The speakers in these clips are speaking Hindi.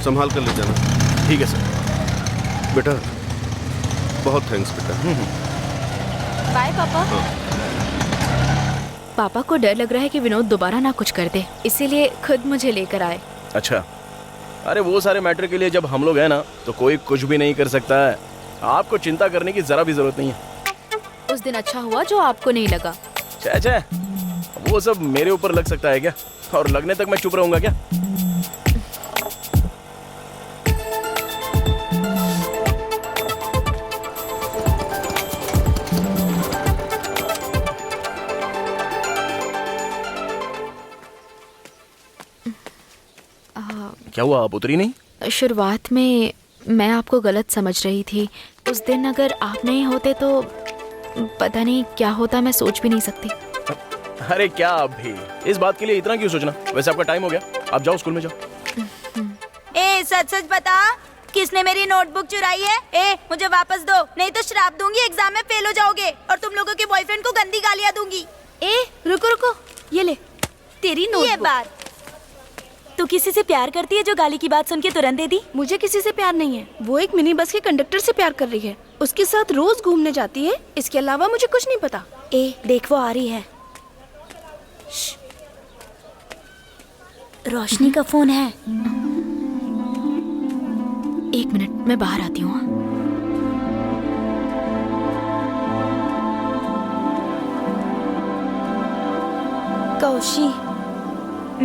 संभाल कर ले जाना। ठीक है सर। बेटा बहुत थैंक्स बेटा। बाय पापा। पापा को डर लग रहा है कि विनोद दोबारा ना कुछ कर दे, इसीलिए खुद मुझे लेकर आए। अच्छा, अरे वो सारे मैटर के लिए जब हम लोग हैं ना तो कोई कुछ भी नहीं कर सकता है। आपको चिंता करने की जरा भी जरूरत नहीं है। उस दिन अच्छा हुआ जो आपको नहीं लगा। छे वो सब मेरे ऊपर लग सकता है क्या? और लगने तक मैं चुप रहूंगा क्या? क्या हुआ, आप उतरी नहीं? शुरुआत में मैं आपको गलत समझ रही थी। उस दिन अगर आप नहीं होते तो पता नहीं क्या होता, मैं सोच भी नहीं सकती। अरे क्या आप भी इस बात के लिए इतना क्यों सोचना? वैसे आपका टाइम हो गया, आप जाओ स्कूल में जाओ। ए सच सच बता, किसने मेरी नोटबुक चुराई है? ए मुझे वापस दो, नहीं तो श्राप दूंगी, एग्जाम में फेल हो जाओगे और तुम लोगों के बॉयफ्रेंड को गंदी गालियां दूंगी। ए रुको रुको, ये ले तेरी नोटबुक। ये बात तू किसी से प्यार करती है जो गाली की बात सुन के तुरंत दे दी? मुझे किसी से प्यार नहीं है, वो एक मिनी बस के कंडक्टर से प्यार कर रही है, उसके साथ रोज घूमने जाती है, इसके अलावा मुझे कुछ नहीं पता। ए देख वो आ रही है। रोशनी का फोन है। एक मिनट, मैं बाहर आती हूँ। कौशी,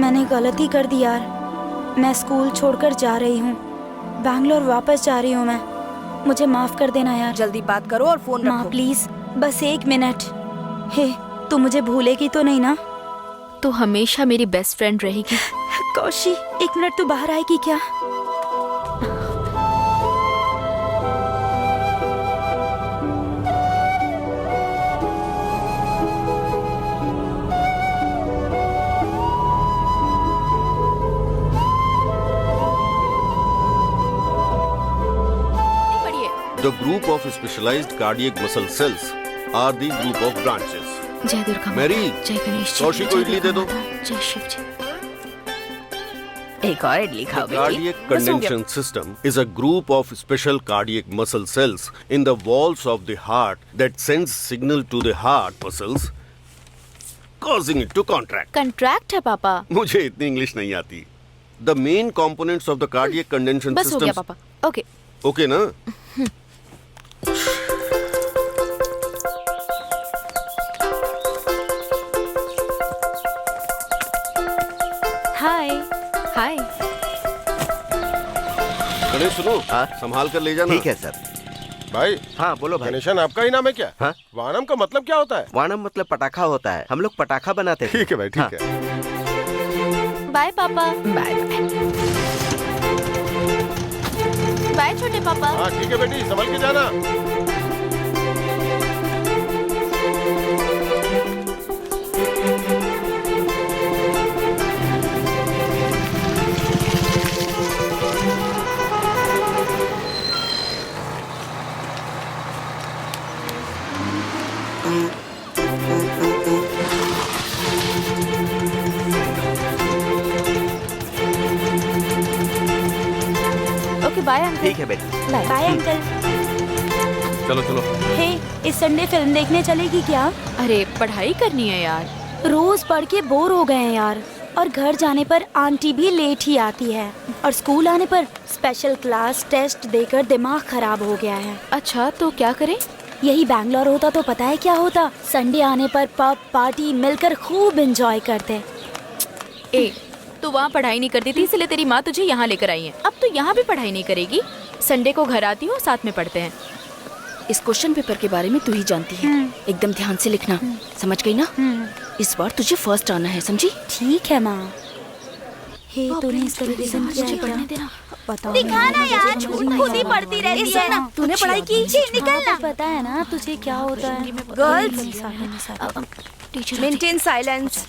मैंने गलती कर दी यार। मैं स्कूल छोड़कर जा रही हूँ, बैंगलोर वापस जा रही हूँ मैं। मुझे माफ कर देना यार। जल्दी बात करो और फोन माँ रखो। प्लीज, बस 1 मिनट। हे तू मुझे भूलेगी तो नहीं ना? तो हमेशा मेरी बेस्ट फ्रेंड रहेगी। कौशी 1 मिनट, तू बाहर आएगी क्या? The group of specialized cardiac muscle cells are the group of branches. जय दुर्गा माता, मैरी, जय गणेश जी, कौशिक को जय इडली दुर्गा दे दो। माता, जय शिव जी। एक और इडली खाओ The बेटी। cardiac बस हो गया। condension system is a group of special cardiac muscle cells in the walls of the heart that sends signal to the heart muscles, causing it to contract. Contract है पापा। मुझे इतनी इंग्लिश नहीं आती। The main components of the cardiac condension बस हो गया systems. पापा। ओके। Okay ना? हाय। हाय। गणेश सुनो, हाँ? संभाल कर ले जाना। ठीक है सर। भाई, हाँ बोलो भाई। गणेशन आपका ही नाम है क्या? हाँ? वानम का मतलब क्या होता है? वाणम मतलब पटाखा होता है, हम लोग पटाखा बनाते थे। ठीक है भाई, ठीक हाँ। है। बाय पापा। Bye bye. बाय छोटे पापा। हाँ ठीक है बेटी, संभल के जाना। Okay bye uncle. ठीक है बेटी। Bye uncle. चलो चलो। हे इस संडे फिल्म देखने चलेगी क्या? अरे पढ़ाई करनी है यार। रोज पढ़ के बोर हो गए हैं यार, और घर जाने पर आंटी भी लेट ही आती है, और स्कूल आने पर स्पेशल क्लास टेस्ट देकर दिमाग खराब हो गया है। अच्छा तो क्या करें? यही बैंगलोर होता तो पता है क्या होता? संडे आने पर पब पार्टी मिलकर खूब एंजॉय करते। ए तू वहाँ पढ़ाई नहीं करती थी, इसलिए तेरी माँ तुझे यहाँ लेकर आई है। अब तू यहाँ भी पढ़ाई नहीं करेगी। संडे को घर आती हूँ, साथ में पढ़ते हैं। इस क्वेश्चन पेपर के बारे में तू ही जानती है, एकदम ध्यान से लिखना, समझ गई ना? इस बार तुझे फर्स्ट आना है, समझी? ठीक है माँ। हे तूने इसका रिवीजन किया है क्या? देना। बताओ। दिखाना यार, खुद ही पढ़ती रहती है ना। तूने पढ़ाई की? निकलना। पता है ना तुझे क्या होता है? Girls teacher maintain silence.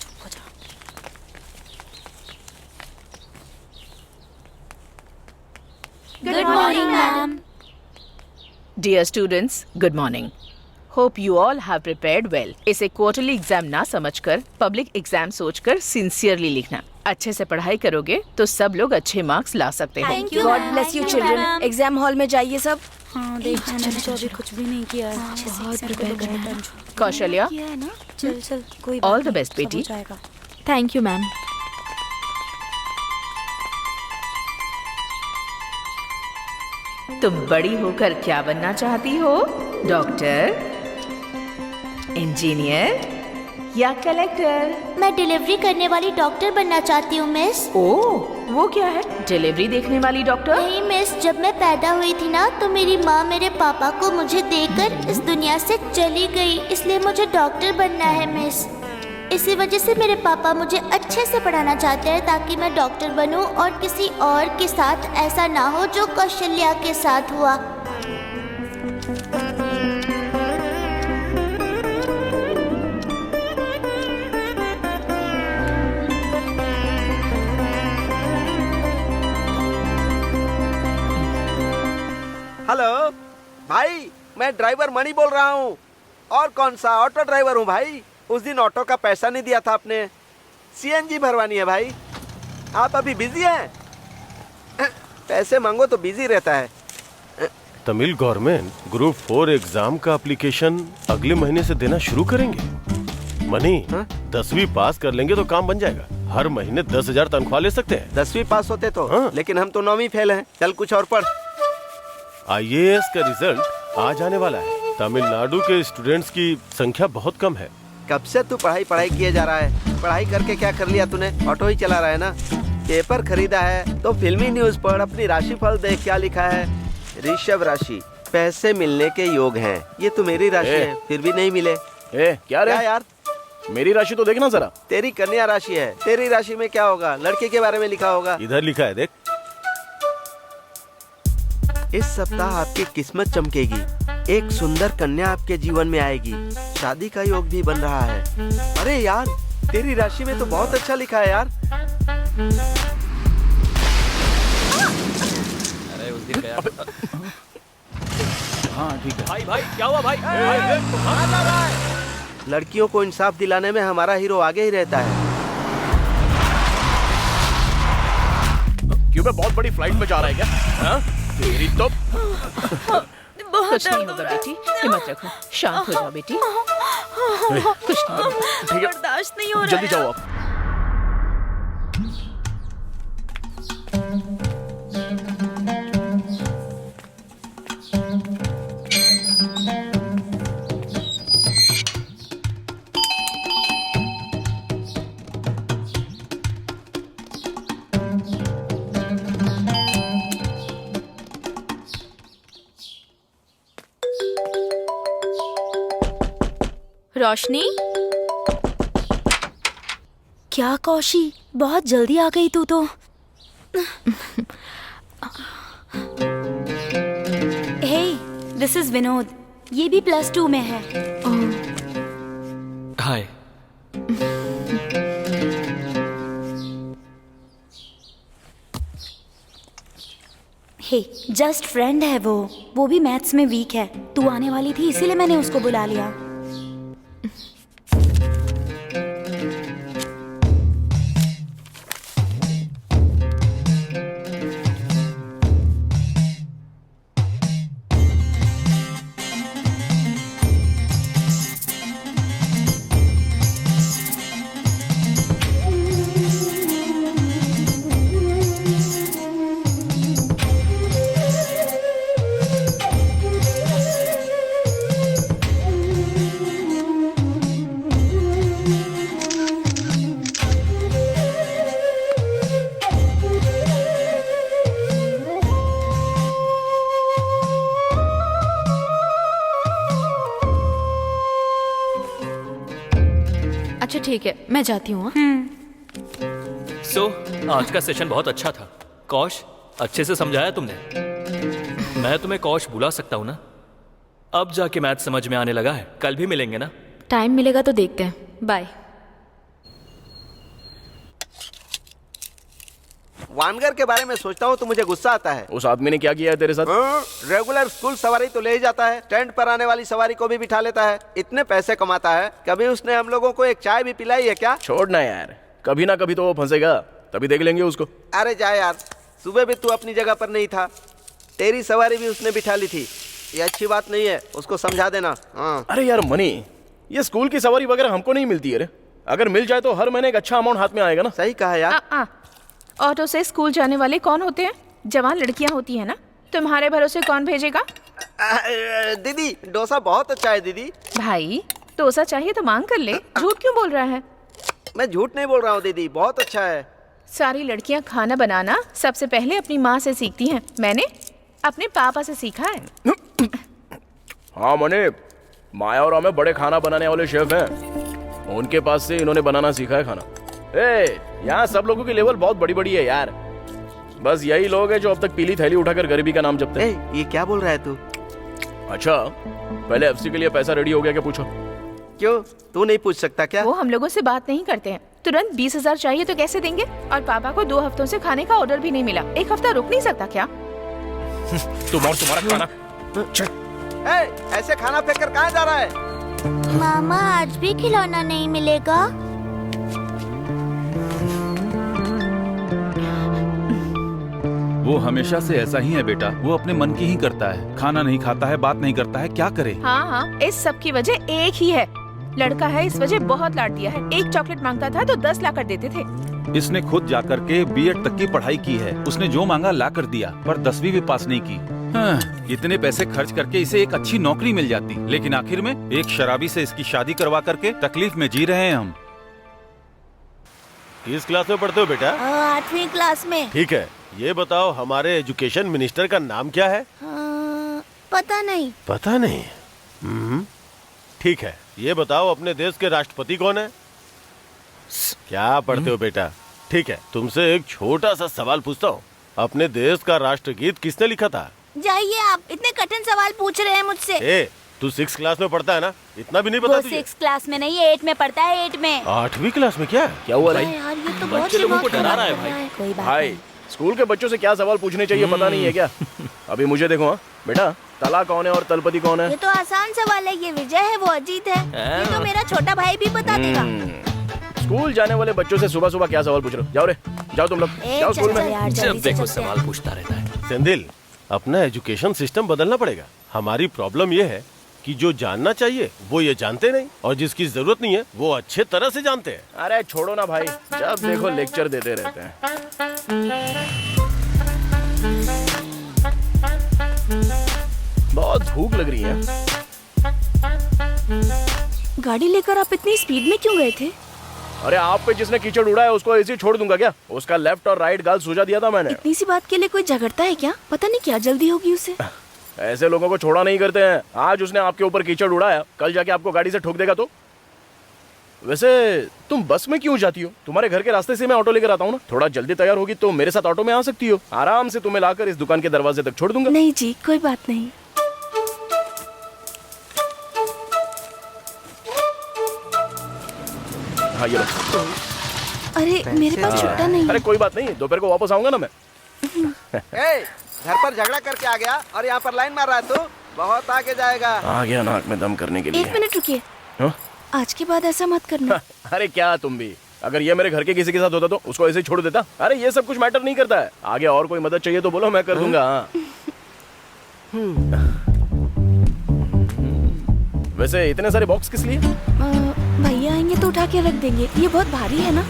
Good morning madam. Dear students, good morning. Hope you all have prepared well. इसे क्वार्टरली एग्जाम ना समझकर पब्लिक एग्जाम सोचकर सिंसियरली लिखना। अच्छे से पढ़ाई करोगे तो सब लोग अच्छे मार्क्स ला सकते हैं। Thank you, God ma'am. Bless you Thank you, children. madam. Exam hall में जाइए सब। हाँ देख मैंने तो अभी कुछ भी नहीं किया है। अच्छे से exam को लेकर tension कौशल्या, किया है ना। चल चल कोई All बात the नहीं, best, सब हो बेटी। जाएगा। Thank you ma'am. तुम बड़ी होकर क्या बनना चाहती हो? डॉक्टर, इंजीनियर या कलेक्टर? मैं डिलीवरी करने वाली डॉक्टर बनना चाहती हूँ मिस। ओह, वो क्या है? डिलीवरी देखने वाली डॉक्टर? नहीं मिस, जब मैं पैदा हुई थी ना तो मेरी माँ मेरे पापा को मुझे देकर इस दुनिया से चली गई, इसलिए मुझे डॉक्टर बनना है मिस। इसी वजह से मेरे पापा मुझे अच्छे से पढ़ाना चाहते हैं ताकि मैं डॉक्टर बनूं और किसी और के साथ ऐसा ना हो जो कौशल्या के साथ हुआ। हेलो भाई, मैं ड्राइवर मणि बोल रहा हूँ। और कौन सा ऑटो ड्राइवर हूँ भाई। उस दिन ऑटो का पैसा नहीं दिया था आपने, सीएनजी भरवानी है भाई। आप अभी बिजी हैं? पैसे मांगो तो बिजी रहता है। तमिल गवर्नमेंट ग्रुप 4 एग्जाम का एप्लीकेशन अगले महीने से देना शुरू करेंगे। मनी, 10वीं पास कर लेंगे तो काम बन जाएगा। हर महीने 10,000 तनख्वाह ले सकते हैं। 10वीं पास होते तो हाँ। लेकिन हम तो 9वीं फेल हैं। चल कुछ और पढ़। IAS का रिजल्ट आज आने वाला है। तमिलनाडु के स्टूडेंट्स की संख्या बहुत कम है। कब से तू पढ़ाई किए जा रहा है? पढ़ाई करके क्या कर लिया तूने? ऑटो ही चला रहा है ना। पेपर खरीदा है तो फिल्मी न्यूज पढ़, अपनी राशिफल देख क्या लिखा है। ऋषभ राशि, पैसे मिलने के योग हैं। ये तो मेरी राशि है, फिर भी नहीं मिले। ए क्या रे? क्या यार, मेरी राशि तो देखना जरा। तेरी कन्या राशि है। तेरी राशि में क्या होगा? लड़के के बारे में लिखा होगा। इधर लिखा है देख। इस सप्ताह आपकी किस्मत चमकेगी। एक सुंदर कन्या आपके जीवन में आएगी। शादी का योग भी बन रहा है। अरे यार, तेरी राशि में तो बहुत अच्छा लिखा है यार। अरे उस दिन गया। हाँ ठीक है। भाई क्या हुआ भाई? लड़कियों को इंसाफ दिलाने में हमारा हीरो आगे ही रहता है। क्यों, मैं बहुत बड़ी फ्लाइट में जा रहा है क्या? हाँ? तेरी तो कुछ नहीं होगा बेटी, हिम्मत रखो, शांत हो जाओ बेटी। कुछ नहीं होगा। ठीक है, बर्दाश्त नहीं हो रहा जल्दी है। जाओ आप। रोशनी, क्या कौशी, बहुत जल्दी आ गई तू तो। हे, दिस इज विनोद। ये भी +2 में है। हाय। हे, जस्ट फ्रेंड है वो भी मैथ्स में वीक है। तू आने वाली थी इसीलिए मैंने उसको बुला लिया। अच्छा ठीक है, मैं जाती हूँ। सो आज का सेशन बहुत अच्छा था। कौश, अच्छे से समझाया तुमने। मैं तुम्हें कौश बुला सकता हूँ ना? अब जाके मैथ समझ में आने लगा है। कल भी मिलेंगे ना? टाइम मिलेगा तो देखते हैं। बाय। वानगर के बारे में सोचता हूँ तो मुझे गुस्सा आता है। उस आदमी ने क्या किया है तेरे साथ? रेगुलर स्कूल सवारी तो ले ही जाता है, टेंट पर आने वाली सवारी को भी बिठा लेता है। इतने पैसे कमाता है, कभी उसने हम लोगों को एक चाय भी पिलाई है क्या? छोड़ना यार, कभी ना कभी तो वो फंसेगा। तभी देख लेंगे उसको। अरे जा यार, सुबह भी तू अपनी जगह पर नहीं था, तेरी सवारी भी उसने बिठा ली थी। ये अच्छी बात नहीं है, उसको समझा देना। हाँ। अरे यार मनी, ये स्कूल की सवारी वगैरह हमको नहीं मिलती है रे। अगर मिल जाए तो हर महीने एक अच्छा अमाउंट हाथ में आएगा ना। सही कहा यार। ऑटो से स्कूल जाने वाले कौन होते हैं? जवान लड़कियां होती है ना। तुम्हारे भरोसे कौन भेजेगा? दीदी डोसा बहुत अच्छा है दीदी। भाई डोसा चाहिए तो मांग कर ले, झूठ क्यों बोल रहा है? मैं झूठ नहीं बोल रहा हूँ दीदी, बहुत अच्छा है। सारी लड़कियां खाना बनाना सबसे पहले अपनी माँ से सीखती हैं। मैंने अपने पापा से सीखा है। हाँ मनी, माया और हमें बड़े खाना बनाने वाले शेफ हैं, उनके पास से इन्होंने बनाना सीखा है खाना। यहाँ सब लोगों की लेवल बहुत बड़ी बड़ी है यार। बस यही लोग हैं जो अब तक पीली थैली उठाकर गरीबी का नाम जपते हैं। ये क्या बोल रहा है तू? अच्छा, पहले एफसी के लिए पैसा रेडी हो गया क्या पूछो? क्यों, तू नहीं पूछ सकता क्या? वो हम लोगों से बात नहीं करते हैं। तुरंत 20,000 चाहिए तो कैसे देंगे? और पापा को 2 हफ्तों से खाने का ऑर्डर भी नहीं मिला। 1 हफ्ता रुक नहीं सकता क्या? तुम और तुम्हारा खाना। ऐसे खाना फेंक कर कहाँ जा रहा है? मामा आज भी खिलौना नहीं मिलेगा? वो हमेशा से ऐसा ही है बेटा, वो अपने मन की ही करता है, खाना नहीं खाता है, बात नहीं करता है, क्या करे? हाँ, इस सब की वजह एक ही है, लड़का है। इस वजह बहुत लाड दिया है। 1 चॉकलेट मांगता था तो 10 ला कर देते थे। इसने खुद जाकर के बीएड तक की पढ़ाई की है, उसने जो मांगा ला कर दिया, पर 10वीं भी पास नहीं की। हाँ, इतने पैसे खर्च करके इसे एक अच्छी नौकरी मिल जाती, लेकिन आखिर में एक शराबी से इसकी शादी करवा करके तकलीफ में जी रहे हैं हम। किस क्लास में पढ़ते हो बेटा? 8वीं क्लास में। ठीक है, ये बताओ हमारे एजुकेशन मिनिस्टर का नाम क्या है? पता नहीं। पता नहीं? ठीक है, ये बताओ अपने देश के राष्ट्रपति कौन है? क्या पढ़ते हो बेटा? ठीक है, तुमसे एक छोटा सा सवाल पूछता हूँ, अपने देश का राष्ट्रगीत किसने लिखा था? जाइए, आप इतने कठिन सवाल पूछ रहे हैं मुझसे। तू 6 क्लास में पढ़ता है ना, इतना भी नहीं पता तुझे? 6 क्लास में नहीं, 8 में पढ़ता है। 8 में। 8वीं क्लास में? क्या हुआ भाई? यार ये तो बच्चे लोगों को डरा रहा है भाई। कोई बात भाई स्कूल के बच्चों से क्या सवाल पूछने चाहिए पता नहीं है क्या? अभी मुझे देखो। हाँ बेटा, तला कौन है और तलपति कौन है? ये तो आसान सवाल है। ये विजय है, वो अजीत है। ये तो मेरा छोटा भाई भी बता देगा। स्कूल जाने वाले बच्चों से सुबह सुबह क्या सवाल पूछ रहे हो? जाओ रे, जाओ तुम लोग, जाओ स्कूल में। जब देखो सवाल पूछता रहता है। सेंधिल, अपना एजुकेशन सिस्टम बदलना पड़ेगा। हमारी प्रॉब्लम ये है कि जो जानना चाहिए वो ये जानते नहीं, और जिसकी जरूरत नहीं है वो अच्छे तरह से जानते हैं। अरे छोड़ो ना भाई, जब देखो लेक्चर देते रहते हैं। बहुत भूख लग रही है। गाड़ी लेकर आप इतनी स्पीड में क्यों गए थे? अरे आप पे जिसने कीचड़ उड़ाया उसको ऐसे ही छोड़ दूंगा क्या? उसका लेफ्ट और राइट गाल सूझा दिया था मैंने। इतनी सी बात के लिए कोई झगड़ता है क्या? पता नहीं क्या जल्दी होगी उसे। ऐसे लोगों को छोड़ा नहीं करते हैं। आज उसने आपके ऊपर कीचड़ उड़ाया, कल जाके आपको गाड़ी से ठोक देगा तो? वैसे तुम बस में क्यों जाती हो? तुम्हारे घर के रास्ते से मैं ऑटो लेकर आता हूँ ना। थोड़ा जल्दी तैयार होगी तो मेरे साथ ऑटो में आ सकती हो। आराम से तुम्हें लाकर इस दुकान के दरवाजे तक छोड़ दूंगा। नहीं जी, कोई बात नहीं। हाँ ये लो। अरे मेरे पास छुट्टा नहीं। अरे कोई बात नहीं, दोपहर को वापस आऊंगा ना मैं। घर पर झगड़ा करके आ गया और यहाँ पर लाइन मार रहा है तू? बहुत आगे जाएगा। आ गया नाक में दम करने के लिए। 1 मिनट रुकिए। आज के बाद ऐसा मत करना। अरे क्या तुम भी, अगर ये मेरे घर के किसी के साथ होता तो उसको ऐसे ही छोड़ देता। अरे ये सब कुछ मैटर नहीं करता है। आगे और कोई मदद चाहिए तो बोलो, मैं कर दूंगा। वैसे इतने सारे बॉक्स किस लिए? भैया आएंगे तो उठा के रख देंगे, ये बहुत भारी है ना।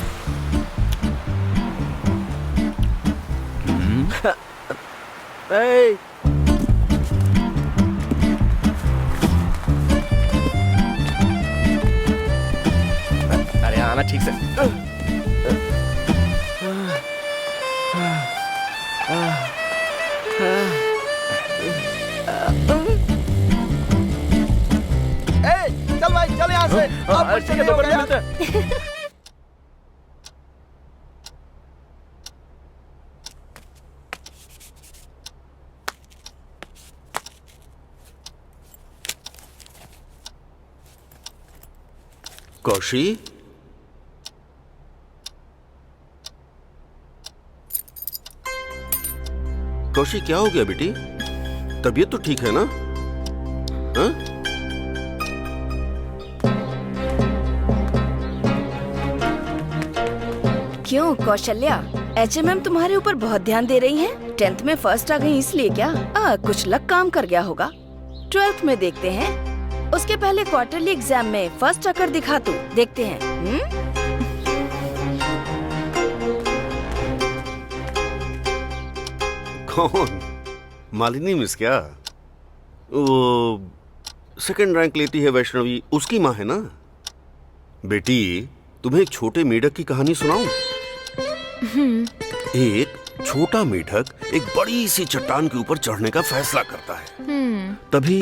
अरे आना ठीक से। चल भाई, चल यहाँ से। ठीक है, दोपहर में मिलते हैं। कौशी, कौशी क्या हो गया बेटी? तबीयत तो ठीक है ना? हाँ? क्यों कौशल्या, HMM तुम्हारे ऊपर बहुत ध्यान दे रही हैं? 10th में फर्स्ट आ गई इसलिए क्या? कुछ लक काम कर गया होगा। 12th में देखते हैं। उसके पहले क्वार्टरली एग्जाम में फर्स्ट आकर दिखा तू, देखते हैं। कौन? मालिनी मिस क्या? वो सेकंड रैंक लेती है वैष्णवी, उसकी माँ है ना? बेटी, तुम्हें एक छोटे मेढक की कहानी सुनाऊं? एक छोटा मेढक एक बड़ी सी चट्टान के ऊपर चढ़ने का फैसला करता है। तभी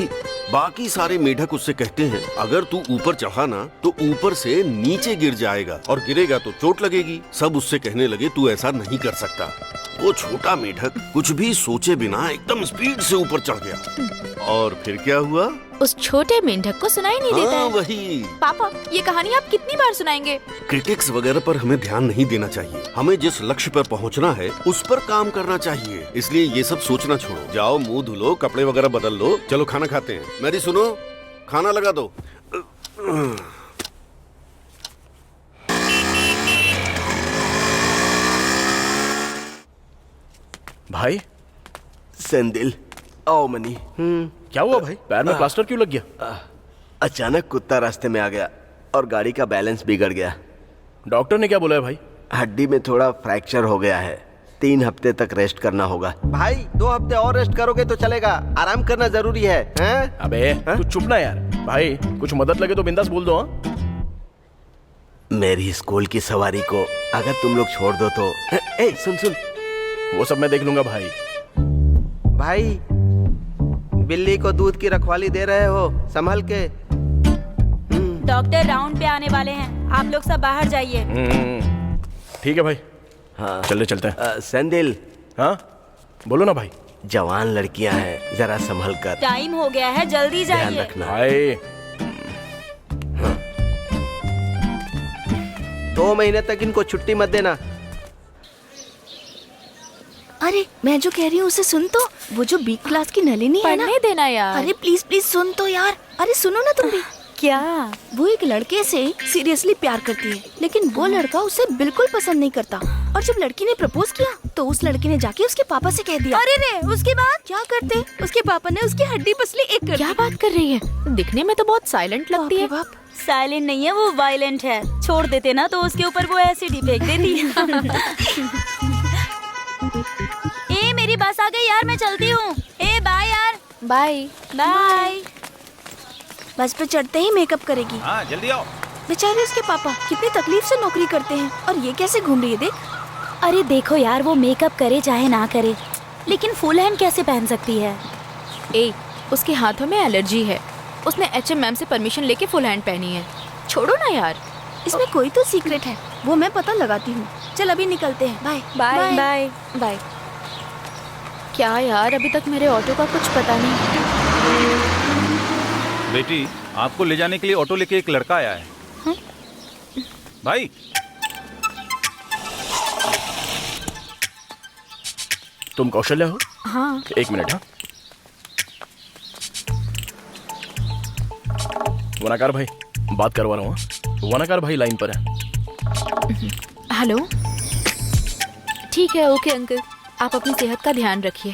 बाकी सारे मेढक उससे कहते हैं, अगर तू ऊपर चढ़ा ना तो ऊपर से नीचे गिर जाएगा और गिरेगा तो चोट लगेगी। सब उससे कहने लगे, तू ऐसा नहीं कर सकता। वो छोटा मेढक कुछ भी सोचे बिना एकदम स्पीड से ऊपर चढ़ गया। और फिर क्या हुआ? उस छोटे मेंढक को सुनाई नहीं देता है। वही। पापा, ये कहानी आप कितनी बार सुनाएंगे? क्रिटिक्स वगैरह पर हमें ध्यान नहीं देना चाहिए। हमें जिस लक्ष्य पर पहुंचना है उस पर काम करना चाहिए। इसलिए ये सब सोचना छोड़ो। जाओ, मुंह धुलो, कपड़े वगैरह बदल लो, चलो खाना खाते हैं। मेरी सुनो, खाना लगा दो। भाई सेंदिल, आओ मनी। क्या हुआ भाई? पैर में प्लास्टर क्यों लग गया? अचानक कुत्ता रास्ते में आ गया और गाड़ी का बैलेंस बिगड़ गया। डॉक्टर ने क्या बोला है भाई? हड्डी में थोड़ा फ्रैक्चर हो गया है। 3 हफ्ते तक रेस्ट करना होगा। भाई 2 हफ्ते और रेस्ट करोगे तो चलेगा। आराम करना जरूरी है, हैं? अबे तू चुप ना यार। भाई कुछ मदद लगे तो बिंदास बोल दो। हाँ? मेरी स्कूल की सवारी को अगर तुम लोग छोड़ दो तो। ए, सुन सुन। वो सब मैं देख लूंगा भाई। भाई, बिल्ली को दूध की रखवाली दे रहे हो, संभल के। डॉक्टर राउंड पे आने वाले हैं, आप लोग सब बाहर जाइए। ठीक है भाई। हाँ, चलते हैं। सेंदिल। हाँ बोलो ना भाई। जवान लड़कियां हैं, जरा संभल कर। टाइम हो गया है, जल्दी ध्यान जाइए। रखना भाई। 2 महीने तक इनको छुट्टी मत देना। अरे मैं जो कह रही हूँ उसे सुन तो। वो जो बी क्लास की नलिनी है ना, पढ़ने देना यार। अरे प्लीज प्लीज सुन तो यार। अरे सुनो ना तुम भी। क्या? वो एक लड़के से सीरियसली प्यार करती है, लेकिन वो लड़का उसे बिल्कुल पसंद नहीं करता। और जब लड़की ने प्रपोज किया तो उस लड़के ने जाके उसके पापा से कह दिया। अरे रे, उसके बाद क्या करते? उसके पापा ने उसकी हड्डी पसली एक कर क्या दी। बात कर रही है? दिखने में तो बहुत साइलेंट लगती है। बाप। साइलेंट नहीं है, वो वायलेंट है। छोड़ देते ना तो उसके ऊपर वो एसिड ही फेंक देती। ए मेरी बस आ गई यार, मैं चलती हूँ। ए बाय यार। Bye bye. बस पे चढ़ते ही मेकअप करेगी। हाँ जल्दी आओ। बेचारे उसके पापा कितनी तकलीफ से नौकरी करते हैं और ये कैसे घूम रही है देख। अरे देखो यार, वो मेकअप करे चाहे ना करे, लेकिन फुल हैंड कैसे पहन सकती है? ए, उसके हाथों में एलर्जी है। उसने HMM से परमिशन लेके फुल हैंड पहनी है। छोड़ो ना यार। इसमें कोई तो सीक्रेट है, वो मैं पता लगाती हूँ। चल अभी निकलते हैं। Bye bye bye bye. क्या यार, अभी तक मेरे ऑटो का कुछ पता नहीं। बेटी, आपको ले जाने के लिए ऑटो लेके एक लड़का आया है। भाई तुम कौशल्या हो? हाँ। 1 मिनट। हाँ वनाकार भाई बात करवा रहा हूँ। वनाकार भाई लाइन पर है। हेलो। ठीक है, ओके अंकल, आप अपनी सेहत का ध्यान रखिए।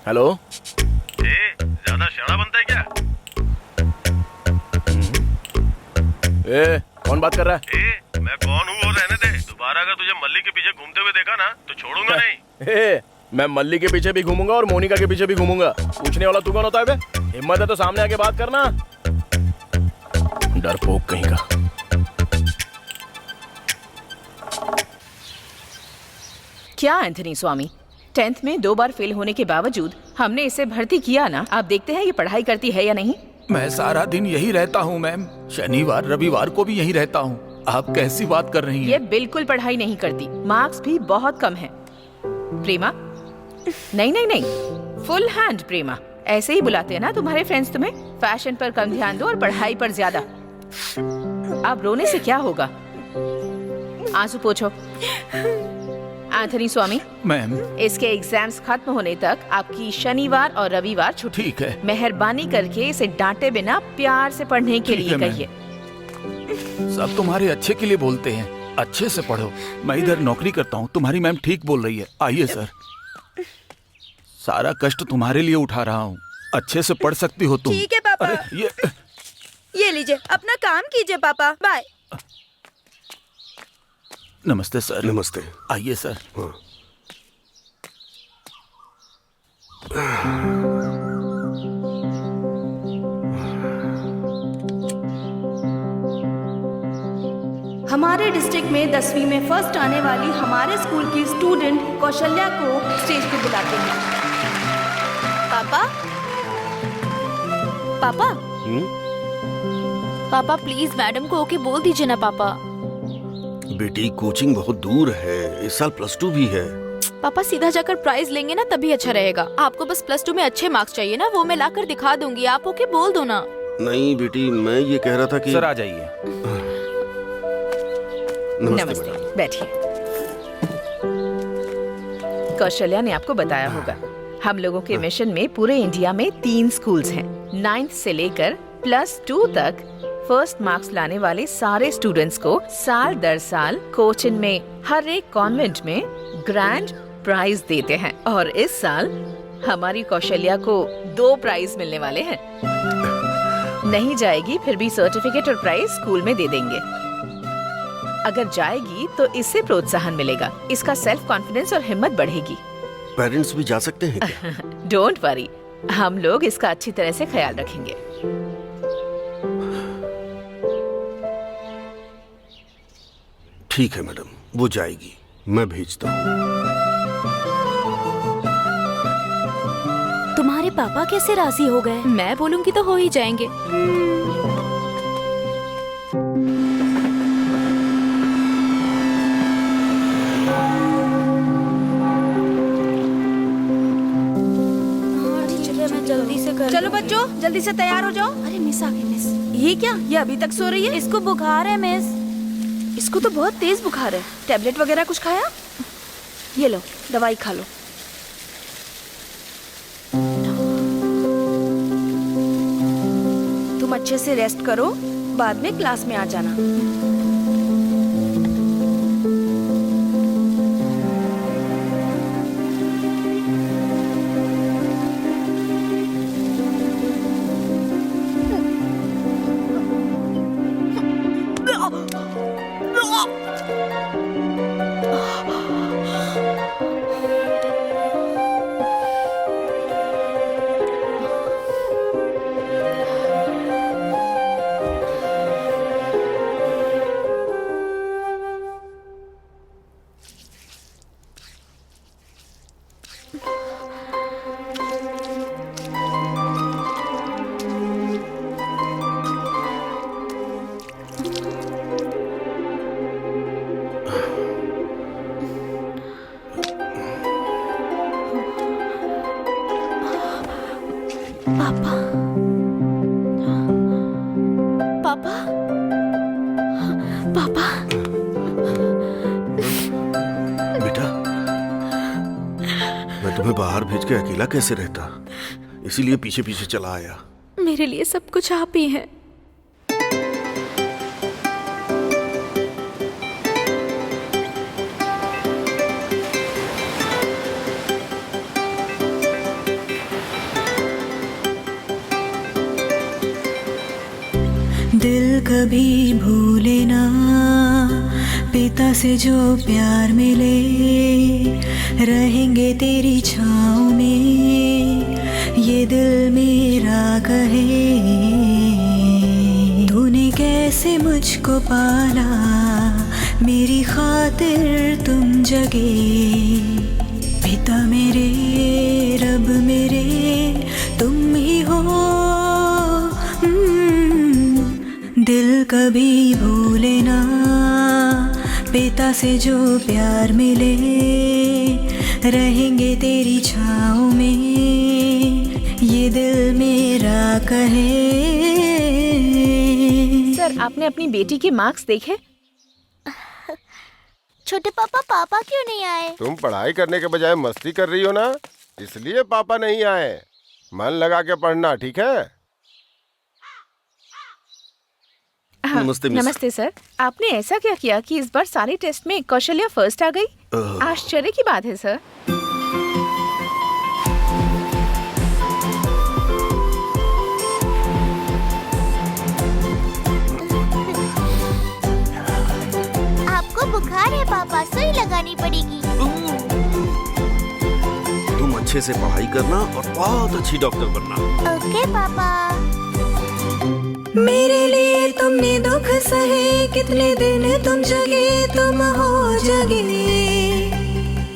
हेलो। ज्यादा शड़ा बनता है क्या? कौन बात कर रहा है? मैं कौन हूँ वो रहने दे। दोबारा अगर तुझे मल्ली के पीछे घूमते हुए देखा ना तो छोड़ूंगा नहीं। मैं मल्ली के पीछे भी घूमूंगा और मोनिका के पीछे भी घूमूंगा। पूछने वाला तू कौन होता है बे? हिम्मत है तो सामने आके बात करना। डरपोक कहीं का। क्या एंथनी स्वामी, 10th में 2 बार फेल होने के बावजूद हमने इसे भर्ती किया ना। आप देखते हैं ये पढ़ाई करती है या नहीं। मैं सारा दिन यही रहता हूँ मैम। शनिवार रविवार को भी यही रहता हूँ। आप कैसी बात कर रही ये हैं? बिल्कुल पढ़ाई नहीं करती, मार्क्स भी बहुत कम है। प्रेमा, नहीं नहीं नहीं, फुल हैंड प्रेमा, ऐसे ही बुलाते हैं ना तुम्हारे फ्रेंड्स तुम्हें। फैशन पर कम ध्यान दो और पढ़ाई पर ज्यादा। अब रोने से क्या होगा? आंसू पोंछो। एंथनी स्वामी, मैम इसके एग्जाम्स खत्म होने तक आपकी शनिवार और रविवार छुट्टी। ठीक है। मेहरबानी करके इसे डांटे बिना प्यार से पढ़ने के ठीक लिए है, मैम। कहिए। सब तुम्हारे अच्छे के लिए बोलते हैं, अच्छे से पढ़ो। मैं इधर नौकरी करता हूँ, तुम्हारी मैम ठीक बोल रही है। आइए सर, सारा कष्ट तुम्हारे लिए उठा रहा हूँ, अच्छे से पढ़ सकती हो तुम। ठीक है पापा। अरे ये लीजिए, अपना काम कीजिए पापा। बाय। नमस्ते सर। नमस्ते। आइए सर। हाँ। हमारे डिस्ट्रिक्ट में 10वीं में फर्स्ट आने वाली हमारे स्कूल की स्टूडेंट कौशल्या को स्टेज पे बुलाते हैं। पापा, पापा, पापा प्लीज मैडम को ओके बोल दीजिए ना पापा। बेटी कोचिंग बहुत दूर है, इस साल +2 भी है। पापा सीधा जाकर प्राइज लेंगे ना तभी अच्छा रहेगा। आपको बस +2 में अच्छे मार्क्स चाहिए ना, वो मैं लाकर दिखा दूंगी। आप ओके बोल दो ना। नहीं बेटी, मैं ये कह रहा था कि सर आ जाइए। नमस्ते, बैठिए। कौशल्या ने आपको बताया होगा, हम लोगों के मिशन में पूरे इंडिया में 3 स्कूल्स हैं। 9th से लेकर +2 तक फर्स्ट मार्क्स लाने वाले सारे स्टूडेंट्स को साल दर साल कोचिन में हर एक कॉन्वेंट में ग्रैंड प्राइज देते हैं। और इस साल हमारी कौशल्या को 2 प्राइज मिलने वाले हैं। नहीं जाएगी फिर भी सर्टिफिकेट और प्राइज स्कूल में दे देंगे। अगर जाएगी तो इससे प्रोत्साहन मिलेगा, इसका सेल्फ कॉन्फिडेंस और हिम्मत बढ़ेगी। पेरेंट्स भी जा सकते हैं क्या? डोंट वरी, हम लोग इसका अच्छी तरह से ख्याल रखेंगे। ठीक है मैडम, वो जाएगी, मैं भेजता हूँ। तुम्हारे पापा कैसे राजी हो गए? मैं बोलूंगी तो हो ही जाएंगे। जल्दी से कर। चलो बच्चों, जल्दी से तैयार हो जाओ। अरे मिस आ गई मिस। ये क्या, ये अभी तक सो रही है? इसको बुखार है मिस। इसको तो बहुत तेज बुखार है। टैबलेट वगैरह कुछ खाया? ये लो, दवाई खा लो। तुम अच्छे से रेस्ट करो, बाद में क्लास में आ जाना। पापा, पापा, पापा, बेटा, मैं तुम्हें बाहर भेज के अकेला कैसे रहता, इसीलिए पीछे पीछे चला आया। मेरे लिए सब कुछ आप ही हैं। दिल कभी भूले ना पिता से जो प्यार मिले, रहेंगे तेरी छाँव में ये दिल मेरा कहे। तूने कैसे मुझको पाला, मेरी खातिर तुम जगे। पिता मेरे, रब मेरे, तुम ही हो। दिल कभी भूले ना पिता से जो प्यार मिले, रहेंगे तेरी छाँव में ये दिल मेरा कहे। सर, आपने अपनी बेटी के मार्क्स देखे? छोटे पापा, पापा क्यों नहीं आए? तुम पढ़ाई करने के बजाय मस्ती कर रही हो ना, इसलिए पापा नहीं आए। मन लगा के पढ़ना, ठीक है? हाँ, नमस्ते मिस। नमस्ते सर। आपने ऐसा क्या किया कि इस बार सारे टेस्ट में कौशल्या फर्स्ट आ गई? आश्चर्य की बात है सर। आपको बुखार है पापा, सुई लगानी पड़ेगी। तुम अच्छे से पढ़ाई करना और बहुत अच्छी डॉक्टर बनना। ओके पापा। मेरे लिए तुमने दुख सहे, कितने दिन तुम जगे, तुम हो जगे।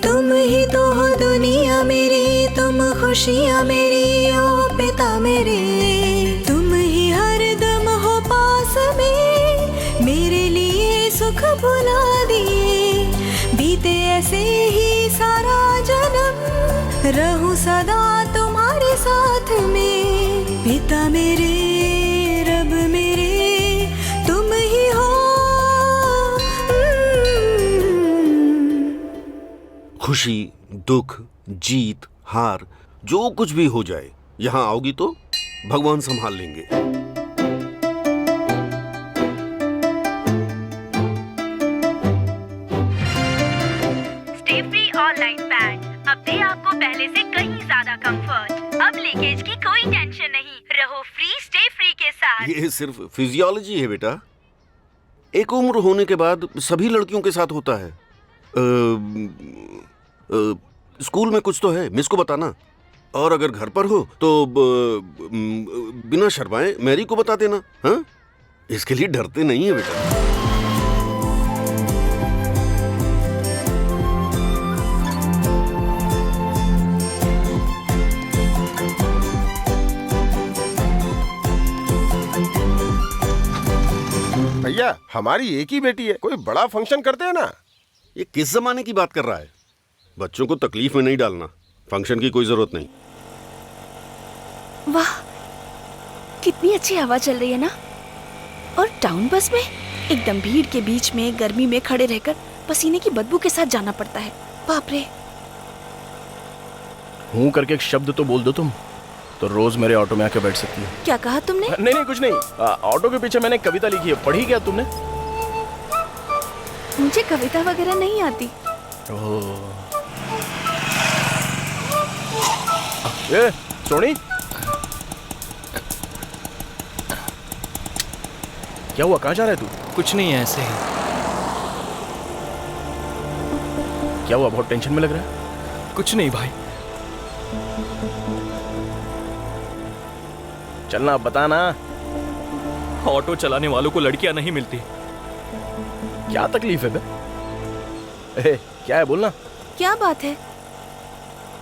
तुम ही तो हो दुनिया मेरी, तुम खुशियाँ मेरी, ओ पिता मेरे। तुम ही हर दम हो पास में, मेरे लिए सुख भुला दिए। बीते ऐसे ही सारा जन्म, रहूं सदा तुम्हारे साथ में। पिता मेरे, रब मेरे, तुम ही हो। खुशी, दुख, जीत, हार, जो कुछ भी हो जाए, यहाँ आओगी तो भगवान संभाल लेंगे। स्टे फ्री ऑनलाइन पैड अब दे आपको पहले से कहीं ज्यादा कंफर्ट। अब लीकेज की कोई टेंशन नहीं, रहो फ्री स्टे फ्री के साथ। ये सिर्फ फिजियोलॉजी है बेटा, एक उम्र होने के बाद सभी लड़कियों के साथ होता है। स्कूल में कुछ तो है, मिस को बताना। और अगर घर पर हो तो बिना शर्माए मैरी को बता देना। हाँ, इसके लिए डरते नहीं है बेटा। भैया हमारी एक ही बेटी है, कोई बड़ा फंक्शन करते हैं ना। ये किस जमाने की बात कर रहा है? बच्चों को तकलीफ में नहीं डालना, फंक्शन की कोई जरूरत नहीं। वाह, कितनी अच्छी हवा चल रही है ना। और टाउन बस में एकदम भीड़ के बीच में गर्मी में खड़े रहकर पसीने की बदबू के साथ जाना पड़ता है। बाप रे। हूँ करके एक शब्द तो बोल दो तुम, तो रोज मेरे ऑटो में आके बैठ सकती हो। क्या कहा तुमने? नहीं नहीं कुछ नहीं। ऑटो के पीछे मैंने कविता लिखी है, पढ़ी क्या तुमने? मुझे कविता वगैरह नहीं आती। ए, सोनी, क्या हुआ? कहाँ जा रहा है तू? कुछ नहीं है, ऐसे ही। क्या हुआ? बहुत टेंशन में लग रहा है। कुछ नहीं भाई। चलना, बताना। ऑटो चलाने वालों को लड़कियां नहीं मिलती। क्या तकलीफ है बे? क्या है, बोलना। क्या बात है?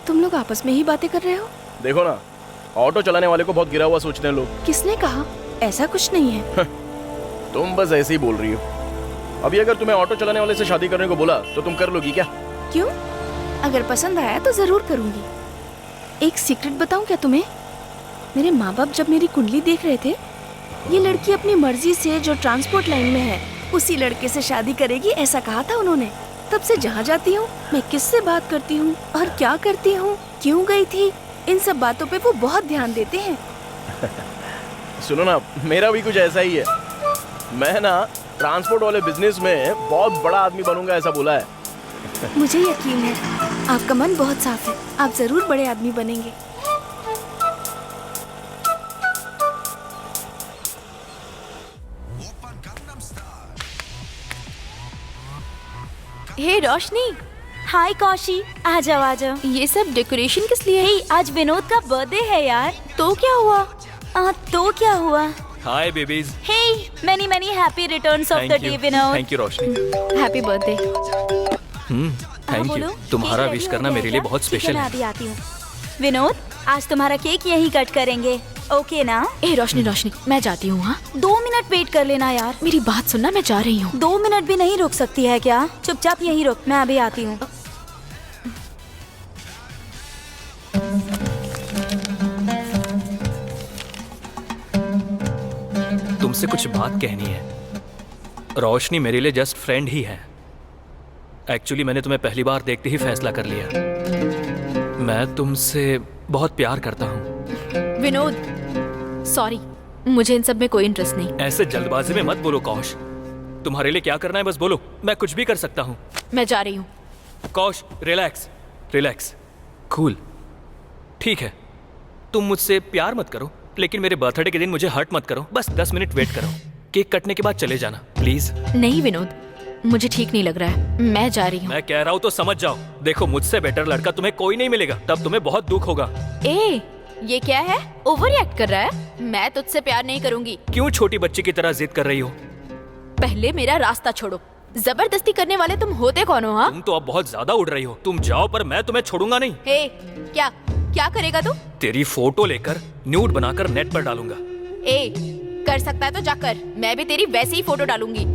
तुम लोग आपस में ही बातें कर रहे हो? देखो ना, ऑटो चलाने वाले को बहुत गिरा हुआ सोचते हैं लोग। किसने कहा? ऐसा कुछ नहीं है। तुम बस ऐसे ही बोल रही हो। अभी अगर तुम्हें ऑटो चलाने वाले से शादी करने को बोला तो तुम कर लोगी क्या? क्यों? अगर पसंद आया तो जरूर करूंगी। एक सीक्रेट बताऊं क्या तुम्हें? मेरे माँ बाप जब मेरी कुंडली देख रहे थे, ये लड़की अपनी मर्जी से जो ट्रांसपोर्ट लाइन में है उसी लड़के से शादी करेगी, ऐसा कहा था उन्होंने। तब से जहाँ जाती हूँ, मैं किससे बात करती हूँ और क्या करती हूँ, क्यों गई थी, इन सब बातों पे वो बहुत ध्यान देते हैं। सुनो ना, मेरा भी कुछ ऐसा ही है। मैं ना ट्रांसपोर्ट वाले बिजनेस में बहुत बड़ा आदमी बनूंगा, ऐसा बोला है। मुझे यकीन है, आपका मन बहुत साफ है, आप जरूर बड़े आदमी बनेंगे। हे रोशनी। हाय कौशी, आ जाओ आ जाओ। ये सब डेकोरेशन किस लिए है? आज विनोद का बर्थडे है यार। तो क्या हुआ? तो क्या हुआ? Hi babies. Hey, many many happy returns of the day Vinod. Thank you Roshni. Happy birthday. Thank you. तुम्हारा विश करना मेरे लिए बहुत स्पेशल है। अभी आती हूँ। विनोद, आज तुम्हारा केक यहीं कट करेंगे, ओके ना? ए रोशनी रोशनी, मैं जाती हूँ। हाँ, 2 मिनट वेट कर लेना यार। मेरी बात सुनना, मैं जा रही हूँ। 2 मिनट भी नहीं रुक सकती है क्या? चुपचाप यहीं रुक, मैं अभी आती हूँ। तुमसे कुछ बात कहनी है। रोशनी मेरे लिए जस्ट फ्रेंड ही है। एक्चुअली मैंने तुम्हें पहली बार देखते ही फैसला कर लिया। मैं तुमसे बहुत प्यार करता हूँ। विनोद, सॉरी, मुझे इन सब में कोई इंटरेस्ट नहीं। ऐसे जल्दबाजी में मत बोलो कौश। तुम्हारे लिए क्या करना है बस बोलो, मैं कुछ भी कर सकता हूँ। मैं जा रही हूँ। कौश रिलैक्स रिलैक्स, कूल। ठीक है, तुम मुझसे प्यार मत करो, लेकिन मेरे बर्थडे के दिन मुझे हर्ट मत करो। बस 10 मिनट वेट करो, केक कटने के बाद चले जाना प्लीज। नहीं विनोद, मुझे ठीक नहीं लग रहा है, मैं जा रही हूँ। मैं कह रहा हूँ तो समझ जाओ। देखो, मुझसे बेटर लड़का तुम्हें कोई नहीं मिलेगा, तब तुम्हें बहुत दुख होगा। ए, ये क्या है? ओवर रिएक्ट कर रहा है? मैं तुझसे प्यार नहीं करूंगी। क्यों छोटी बच्ची की तरह जिद कर रही हो? पहले मेरा रास्ता छोड़ो। जबरदस्ती करने वाले तुम होते कौन हो? हाँ, तुम तो अब बहुत ज्यादा उड़ रही हो। तुम जाओ, पर मैं तुम्हें छोड़ूंगा नहीं। हे, क्या क्या करेगा तू? तेरी फोटो लेकर न्यूड बनाकर नेट पर डालूंगा। ए, कर सकता है तो जाकर, मैं भी तेरी वैसे ही फोटो डालूंगी।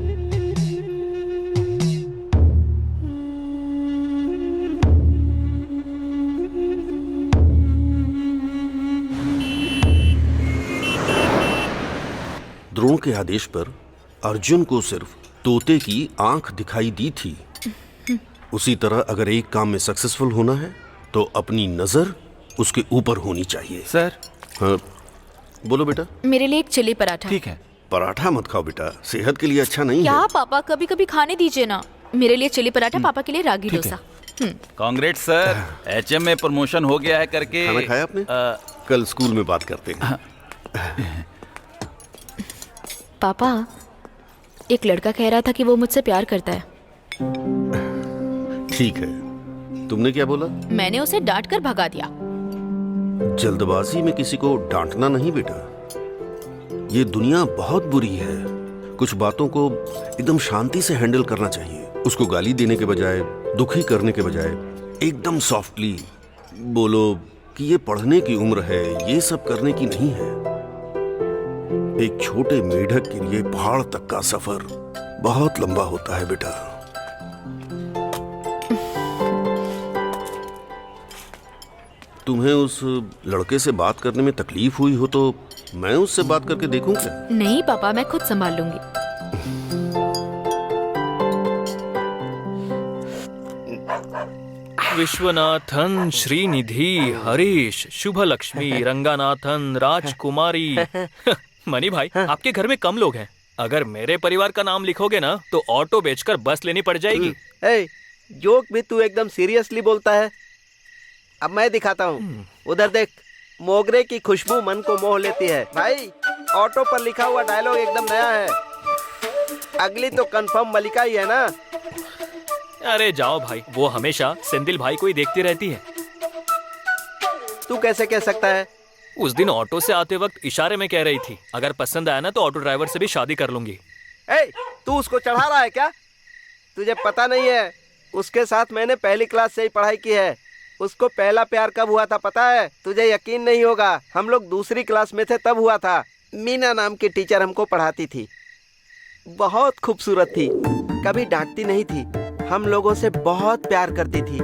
द्रोण के आदेश पर अर्जुन को सिर्फ तोते की आंख दिखाई दी थी। उसी तरह अगर एक काम में सक्सेसफुल होना है तो अपनी नजर उसके ऊपर होनी चाहिए। सर। हाँ, बोलो बेटा। मेरे लिए एक चिली पराठा। ठीक है। पराठा मत खाओ बेटा, सेहत के लिए अच्छा नहीं क्या है। पापा, कभी कभी खाने दीजिए ना। मेरे लिए चिली पराठा, पापा के लिए रागी डोसा। कांग्रेट सर, एचएम में प्रमोशन हो गया है करके। खाना खाया आपने? कल स्कूल में बात करते हैं। पापा, एक लड़का कह रहा था कि वो मुझसे प्यार करता है। ठीक है, तुमने क्या बोला? मैंने उसे डांट कर भगा दिया। जल्दबाजी में किसी को डांटना नहीं बेटा, ये दुनिया बहुत बुरी है। कुछ बातों को एकदम शांति से हैंडल करना चाहिए। उसको गाली देने के बजाय, दुखी करने के बजाय एकदम सॉफ्टली बोलो कि ये पढ़ने की उम्र है, ये सब करने की नहीं है। एक छोटे मेढक के लिए पहाड़ तक का सफर बहुत लंबा होता है बेटा। तुम्हें उस लड़के से बात करने में तकलीफ हुई हो तो मैं उससे बात करके देखूं क्या? नहीं पापा, मैं खुद संभाल लूंगी। विश्वनाथन, श्रीनिधि, हरीश, शुभ लक्ष्मी, रंगानाथन, राजकुमारी। मनी भाई, आपके घर में कम लोग हैं। अगर मेरे परिवार का नाम लिखोगे ना तो ऑटो बेचकर बस लेनी पड़ जाएगी। जोक भी तू एकदम सीरियसली बोलता है। अब मैं दिखाता हूँ, उधर देख। मोगरे की खुशबू मन को मोह लेती है। भाई, ऑटो पर लिखा हुआ डायलॉग एकदम नया है। अगली तो कंफर्म मलिका ही है ना? अरे जाओ भाई, वो हमेशा सेंदिल भाई को ही देखती रहती है। तू कैसे कह सकता है? उस दिन ऑटो से आते वक्त इशारे में कह रही थी, अगर पसंद आया ना तो ऑटो ड्राइवर से भी शादी कर लूंगी। तू उसको चढ़ा रहा है क्या? तुझे पता नहीं है, उसके साथ मैंने पहली क्लास से ही पढ़ाई की है। उसको पहला प्यार कब हुआ था पता है? तुझे यकीन नहीं होगा, हम लोग दूसरी क्लास में थे तब हुआ था। मीना नाम की टीचर हमको पढ़ाती थी, बहुत खूबसूरत थी, कभी डांटती नहीं थी, हम लोगों से बहुत प्यार करती थी।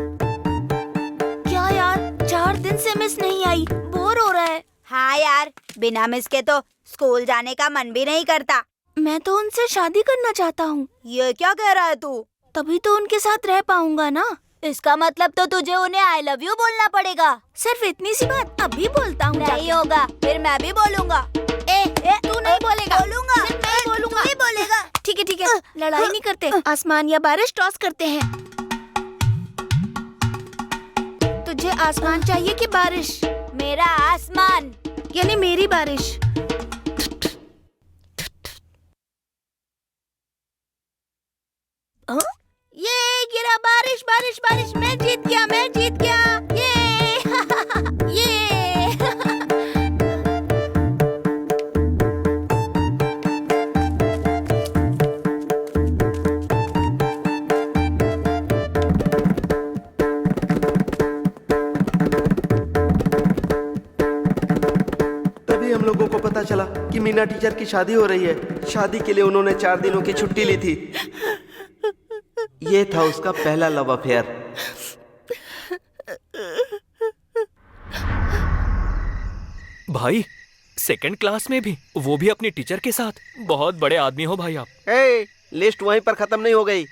क्या यार, 4 दिन से मिस नहीं आई, बोर हो रहा है। हाँ यार, बिना मिस के तो स्कूल जाने का मन भी नहीं करता। मैं तो उनसे शादी करना चाहता हूँ। ये क्या कह रहा है तू? तभी तो उनके साथ रह पाऊंगा ना। इसका मतलब तो तुझे उन्हें आई लव यू बोलना पड़ेगा। सिर्फ इतनी सी बात अभी बोलता हूँ। नहीं होगा, फिर मैं भी बोलूंगा। तू नहीं बोलेगा। बोलूंगा, सिर्फ मैं बोलूंगा। नहीं बोलेगा। ठीक है, लड़ाई नहीं करते, आसमान या बारिश टॉस करते हैं। तुझे आसमान चाहिए कि बारिश? मेरा आसमान यानी मेरी बारिश। ये गिरा बारिश बारिश बारिश, मैं जीत गया, मैं जीत गया। ये तभी हम लोगों को पता चला कि मीना टीचर की शादी हो रही है। शादी के लिए उन्होंने 4 दिनों की छुट्टी ली थी। ये था उसका पहला लव अफेयर। भाई, सेकंड क्लास में भी, वो भी अपनी टीचर के साथ। बहुत बड़े आदमी हो भाई आप। लिस्ट वहीं पर खत्म नहीं हो गई।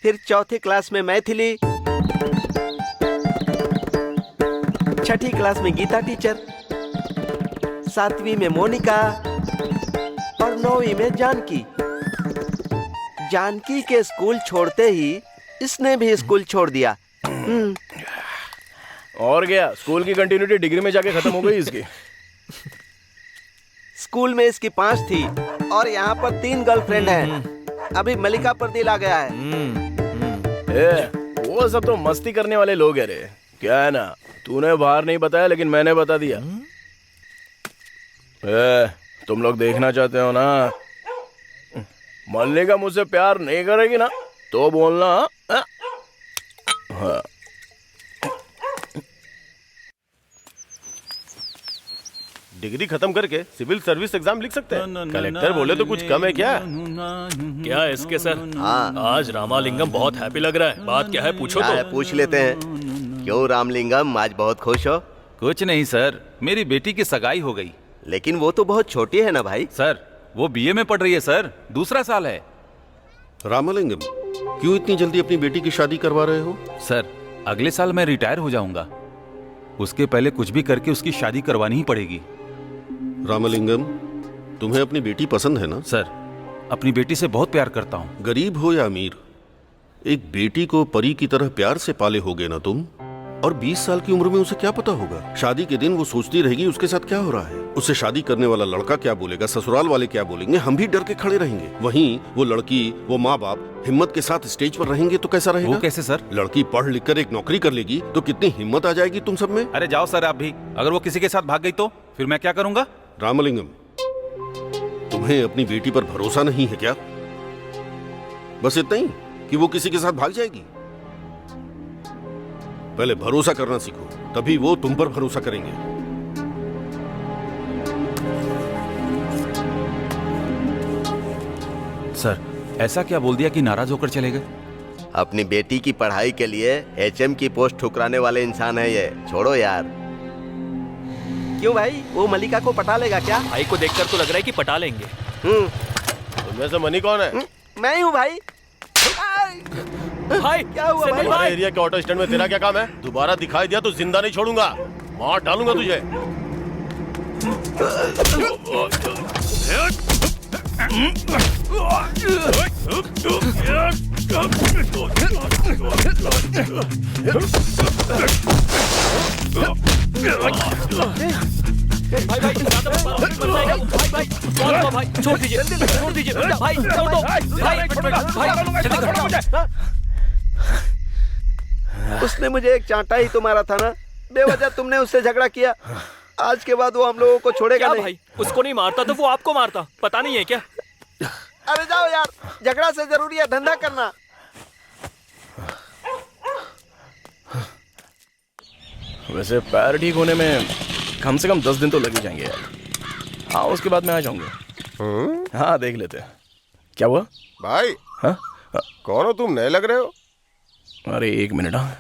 फिर चौथी क्लास में मैथिली, छठी क्लास में गीता टीचर, 7वीं में मोनिका, और 9वीं में जानकी। जानकी के स्कूल छोड़ते ही इसने भी स्कूल छोड़ दिया। और क्या, स्कूल की कंटिन्यूटी डिग्री में जाके खत्म हो गई इसकी। स्कूल में इसकी 5 थी और यहाँ पर 3 गर्लफ्रेंड हैं। अभी मलिका पर दिल आ गया है। वो सब तो मस्ती करने वाले लोग हैं रे। क्या है ना, तूने बाहर नहीं बताया लेकिन मैंने बता दिया। तुम लोग देखना चाहते हो ना, मल्लिका मुझसे प्यार नहीं करेगी ना तो बोलना। हाँ। डिग्री खत्म करके सिविल सर्विस एग्जाम लिख सकते हैं। कलेक्टर बोले तो कुछ कम है क्या? क्या इसके सर? हाँ। आज रामालिंगम बहुत हैप्पी लग रहा है। बात क्या है पूछो तो। पूछ लेते हैं। क्यों रामलिंगम, आज बहुत खुश हो? कुछ नहीं सर, मेरी बेटी की सगाई हो गई। लेकिन वो तो बहुत छोटी है ना भाई। सर वो बीए में पढ़ रही है सर, दूसरा साल है। रामलिंगम, क्यों इतनी जल्दी अपनी बेटी की शादी करवा रहे हो? सर अगले साल मैं रिटायर हो जाऊंगा, उसके पहले कुछ भी करके उसकी शादी करवानी ही पड़ेगी। रामलिंगम, तुम्हें अपनी बेटी पसंद है ना? सर अपनी बेटी से बहुत प्यार करता हूँ। गरीब हो या अमीर, एक बेटी को परी की तरह प्यार से पाले होगे ना तुम। और 20 साल की उम्र में उसे क्या पता होगा? शादी के दिन वो सोचती रहेगी उसके साथ क्या हो रहा है। उससे शादी करने वाला लड़का क्या बोलेगा, ससुराल वाले क्या बोलेंगे, हम भी डर के खड़े रहेंगे। वहीं वो लड़की, वो माँ बाप हिम्मत के साथ स्टेज पर रहेंगे तो कैसा रहेगा? वो कैसे सर? लड़की पढ़ लिख कर एक नौकरी कर लेगी तो कितनी हिम्मत आ जाएगी तुम सब में। अरे जाओ सर आप भी, अगर वो किसी के साथ भाग गई तो फिर मैं क्या करूंगा? रामलिंगम, तुम्हें अपनी बेटी पर भरोसा नहीं है क्या? बस इतना ही कि वो किसी के साथ भाग जाएगी? पहले भरोसा करना सीखो, तभी वो तुम पर भरोसा करेंगे। सर ऐसा क्या बोल दिया कि नाराज होकर चले गए? अपनी बेटी की पढ़ाई के लिए एचएम की पोस्ट ठुकराने वाले इंसान है ये। छोड़ो यार। क्यों भाई, वो मलिका को पटा लेगा क्या? भाई को देखकर तो लग रहा है कि पटा लेंगे। तुम से मनी कौन है? मैं ही हूँ भाई। भाई क्या हुआ भाई? हमारे एरिया के ऑटो स्टैंड में तेरा क्या काम है? दोबारा दिखाई दिया तो जिंदा नहीं छोड़ूंगा, मार डालूंगा तुझे। भाई भाई भाई छोड़ दीजिए, छोड़ दीजिए भाई, छोड़ दो भाई। उसने मुझे एक चांटा ही तो मारा था ना, बेवजह तुमने उससे झगड़ा किया। आज के बाद वो हम लोगों को छोड़ेगा नहीं। भाई उसको नहीं मारता तो वो आपको मारता, पता नहीं है क्या? अरे जाओ यार, झगड़ा से जरूरी है धंधा करना। वैसे पैर ठीक होने में कम से कम 10 दिन तो लग ही जाएंगे यार। हाँ उसके बाद मैं आ जाऊंगा। हाँ देख लेते हैं। क्या हुआ भाई? हाँ? कौन हो तुम, नए लग रहे हो? अरे 1 मिनट। हाँ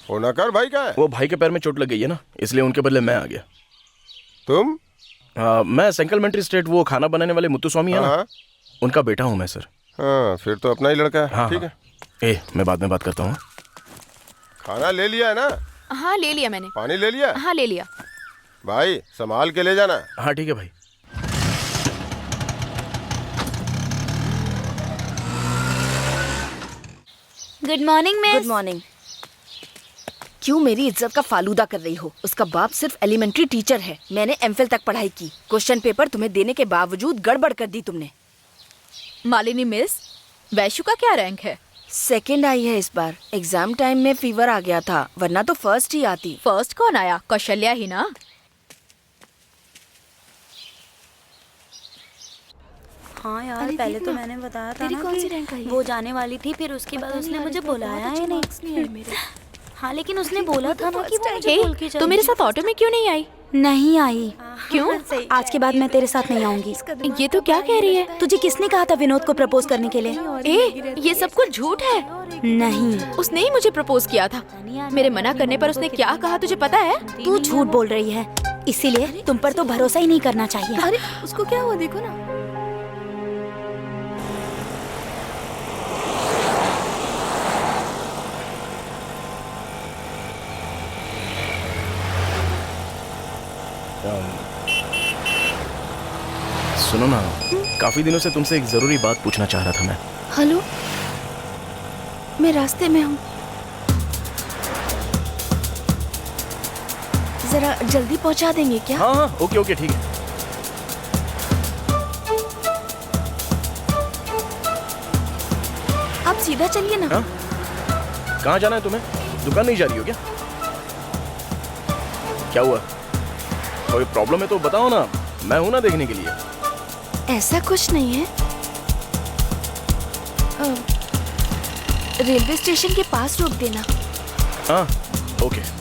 होना कर भाई का है? वो भाई के पैर में चोट लग गई है ना, इसलिए उनके बदले मैं आ गया। तुम? मैं सेंकलमेंट्री स्टेट, वो खाना बनाने वाले मुत्तु स्वामी है ना, उनका बेटा हूँ मैं सर। हाँ फिर तो अपना ही लड़का है। हाँ, ठीक है। मैं बाद में बात करता हूँ। खाना ले लिया है ना? हाँ ले लिया मैंने। पानी ले लिया? हाँ ले लिया। भाई संभाल के ले जाना। हाँ ठीक है भाई। Good morning miss. Good morning. क्यों मेरी इज्जत का फालूदा कर रही हो? उसका बाप सिर्फ एलिमेंट्री टीचर है, मैंने एमफिल तक पढ़ाई की। क्वेश्चन पेपर तुम्हें देने के बावजूद गड़बड़ कर दी तुमने। मालिनी मिस, वैशु का क्या रैंक है? 2nd आई है इस बार। एग्जाम टाइम में फीवर आ गया था, वरना तो 1st ही आती। फर्स्ट कौन आया? कौशल्या ही ना। हाँ यार, पहले तो मैंने बताया था ना कि वो जाने वाली थी, फिर उसके बाद उसने मुझे बुलाया ही नहीं। हाँ लेकिन उसने बोला था ना कि वो मुझे बोल के तू मेरे साथ ऑटो में क्यों नहीं आई? नहीं आई। क्यों? आज के बाद मैं तेरे साथ नहीं आऊंगी। ये तो क्या कह रही है? तुझे किसने कहा था विनोद को प्रपोज करने के लिए? ये सब कुछ झूठ है। नहीं, उसने ही मुझे प्रपोज किया था। मेरे मना करने पर उसने क्या कहा तुझे पता है? तू झूठ बोल रही है, इसीलिए तुम पर तो भरोसा ही नहीं करना चाहिए। अरे उसको क्या हुआ, देखो ना। सुनो ना, काफी दिनों से तुमसे एक जरूरी बात पूछना चाह रहा था मैं। हेलो, मैं रास्ते में हूँ, जरा जल्दी पहुँचा देंगे क्या? हाँ हाँ, ओके ओके, ठीक है। आप सीधा चलिए ना। कहाँ जाना है तुम्हें? दुकान नहीं जा रही हो क्या? क्या हुआ? कोई प्रॉब्लम है तो बताओ ना, मैं हूं ना देखने के लिए। ऐसा कुछ नहीं है। रेलवे स्टेशन के पास रोक देना। हाँ ओके।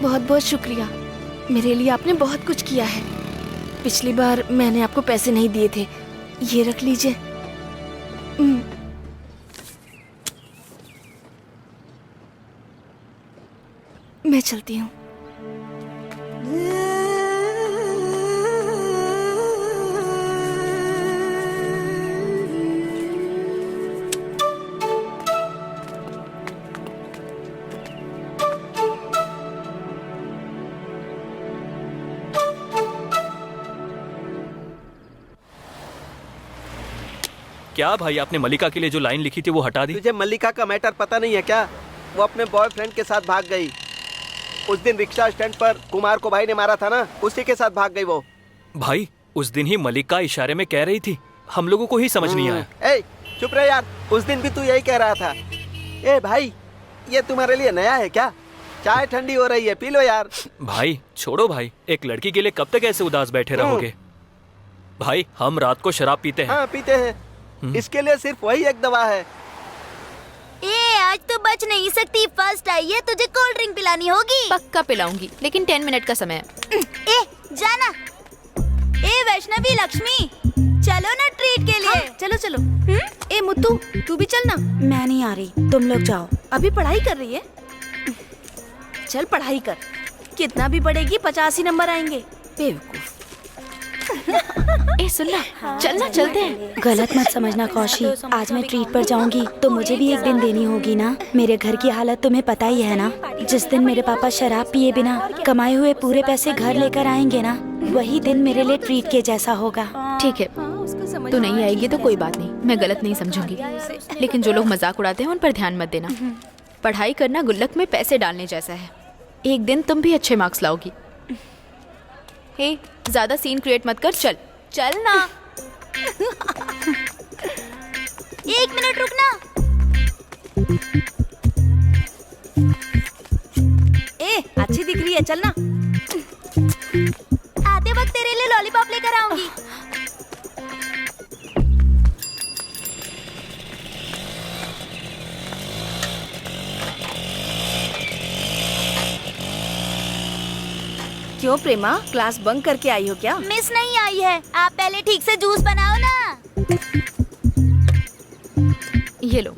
बहुत बहुत शुक्रिया, मेरे लिए आपने बहुत कुछ किया है। पिछली बार मैंने आपको पैसे नहीं दिए थे, ये रख लीजिए। मैं चलती हूँ। क्या भाई, आपने मल्लिका के लिए जो लाइन लिखी थी वो हटा दी? तुझे मल्लिका का मैटर पता नहीं है क्या? वो अपने बॉयफ्रेंड के साथ भाग गई। उस दिन रिक्शा स्टैंड पर कुमार को भाई ने मारा था ना, उसी के साथ भाग गई वो। भाई उस दिन ही मल्लिका इशारे में कह रही थी, हम लोगों को ही समझ नहीं आया। ए चुप रहे यार, उस दिन भी तू यही कह रहा था। ए भाई, ये तुम्हारे लिए नया है क्या? चाय ठंडी हो रही है, पी लो यार। भाई छोड़ो भाई, एक लड़की के लिए कब तक ऐसे उदास बैठे रहोगे? भाई हम रात को शराब पीते हैं। हाँ पीते हैं, इसके लिए सिर्फ वही एक दवा है। ए आज तो बच नहीं सकती, फर्स्ट आई है, तुझे कोल्ड ड्रिंक पिलानी होगी। पक्का पिलाऊंगी, लेकिन 10 मिनट का समय है। ए जाना। ए वैष्णवी लक्ष्मी, चलो ना ट्रीट के लिए। हाँ, चलो चलो। ए मुत्तू, तू भी चल ना। मैं नहीं आ रही, तुम लोग जाओ। अभी पढ़ाई कर रही है? चल पढ़ाई कर, कितना भी पढ़ेगी 85 नंबर आएंगे। बेवकूफ। ए सुनना, चलना चलते हैं। गलत मत समझना कौशी, आज मैं ट्रीट पर जाऊंगी तो मुझे भी एक दिन देनी होगी ना। मेरे घर की हालत तुम्हें पता ही है ना। जिस दिन मेरे पापा शराब पिए बिना कमाए हुए पूरे पैसे घर लेकर आएंगे ना, वही दिन मेरे लिए ट्रीट के जैसा होगा। ठीक है, तू नहीं आएगी तो कोई बात नहीं, मैं गलत नहीं समझूंगी। लेकिन जो लोग मजाक उड़ाते हैं उन पर ध्यान मत देना। पढ़ाई करना गुल्लक में पैसे डालने जैसा है। एक दिन तुम भी अच्छे मार्क्स लाओगी। हे, ज्यादा सीन क्रिएट मत कर, चल चल ना। 1 मिनट रुकना। ए अच्छी दिख रही है, चल ना। आते वक्त तेरे लिए लॉलीपॉप लेकर आऊंगी। क्यों प्रेमा, क्लास बंक करके आई हो क्या? मिस नहीं आई है, आप पहले ठीक से जूस बनाओ ना। ये लो।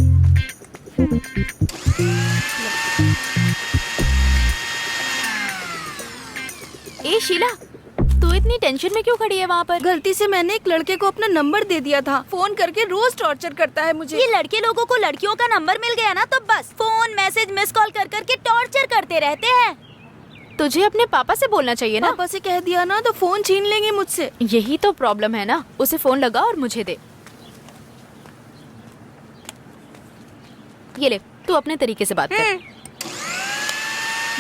ए शीला, तू इतनी टेंशन में क्यों खड़ी है वहाँ पर? गलती से मैंने एक लड़के को अपना नंबर दे दिया था। फोन करके रोज टॉर्चर करता है मुझे। ये लड़के लोगों को लड़कियों का नंबर मिल गया ना तो बस फोन मैसेज मिस कॉल कर करके टॉर्चर करते रहते हैं। तुझे अपने पापा से बोलना चाहिए ना। पापा से कह दिया ना तो फोन छीन लेंगे मुझसे। यही तो प्रॉब्लम है ना, उसे फोन लगा और मुझे दे। ये ले, तू अपने तरीके से बात कर।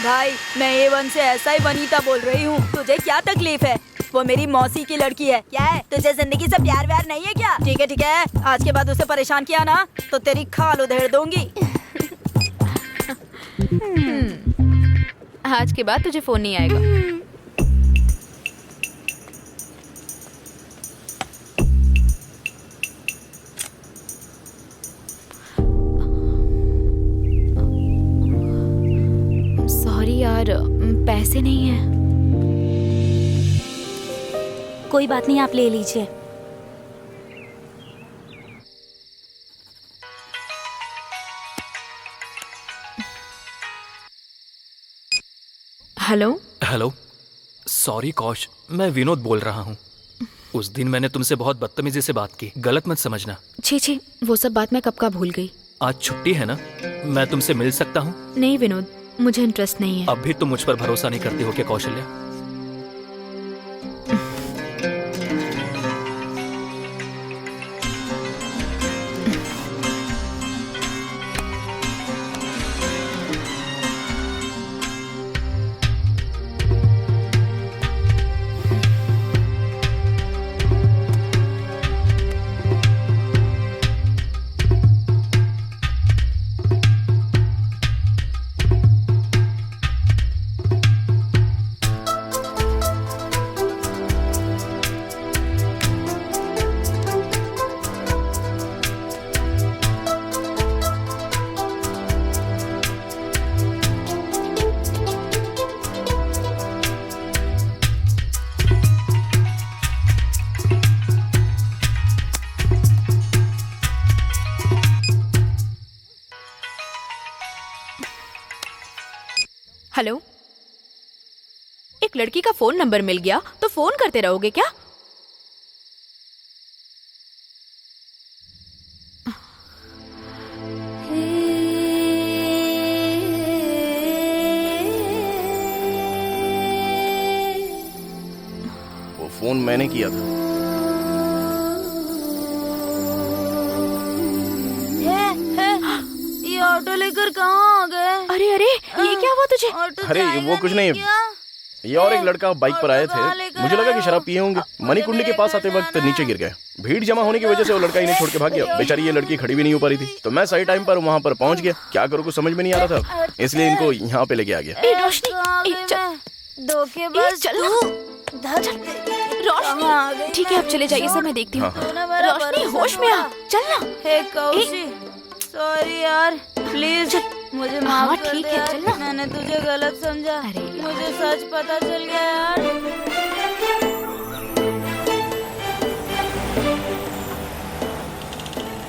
भाई मैं A1 से ऐसा ही वनीता बोल रही हूँ। तुझे क्या तकलीफ है? वो मेरी मौसी की लड़की है। क्या है, तुझे जिंदगी से प्यार व्यार नहीं है क्या? ठीक है, आज के बाद उसे परेशान किया ना तो तेरी खाल उधेड़ दूंगी। आज के बाद तुझे फोन नहीं आएगा। सॉरी यार, पैसे नहीं है। कोई बात नहीं, आप ले लीजिए। हेलो। हेलो, सॉरी कौश, मैं विनोद बोल रहा हूँ। उस दिन मैंने तुमसे बहुत बदतमीजी से बात की, गलत मत समझना। छी, वो सब बात मैं कब का भूल गई। आज छुट्टी है ना, मैं तुमसे मिल सकता हूँ? नहीं विनोद, मुझे इंटरेस्ट नहीं है। अब भी तुम मुझ पर भरोसा नहीं करती हो क्या कौशल्या? हेलो, एक लड़की का फोन नंबर मिल गया तो फोन करते रहोगे क्या? वो फोन मैंने किया था। ये ऑटो लेकर कहाँ आ गए? अरे ये क्या हुआ तुझे? अरे वो कुछ नहीं, ये और एक लड़का बाइक पर आए थे। मुझे लगा कि शराब पिए होंगे। मणिकुंडी के पास आते वक्त नीचे गिर गए। भीड़ जमा होने की वजह से वो लड़का इन्हें छोड़ के भाग गया। बेचारी ये लड़की खड़ी भी नहीं हो पा रही थी, तो मैं सही टाइम पर वहाँ पर पहुँच गया। क्या करूँ कुछ समझ में नहीं आ रहा था, इसलिए इनको यहाँ पे लेके आ गया। रोशनी, ठीक है अब चले जाइए, सब मैं देखती हूँ। रोशनी होश में आ, चल ना। हे कौशी, सॉरी यार, प्लीज मुझे माफ कर ठीक दे है, यार। चल ना। मैंने तुझे गलत समझा, मुझे सच पता चल गया यार।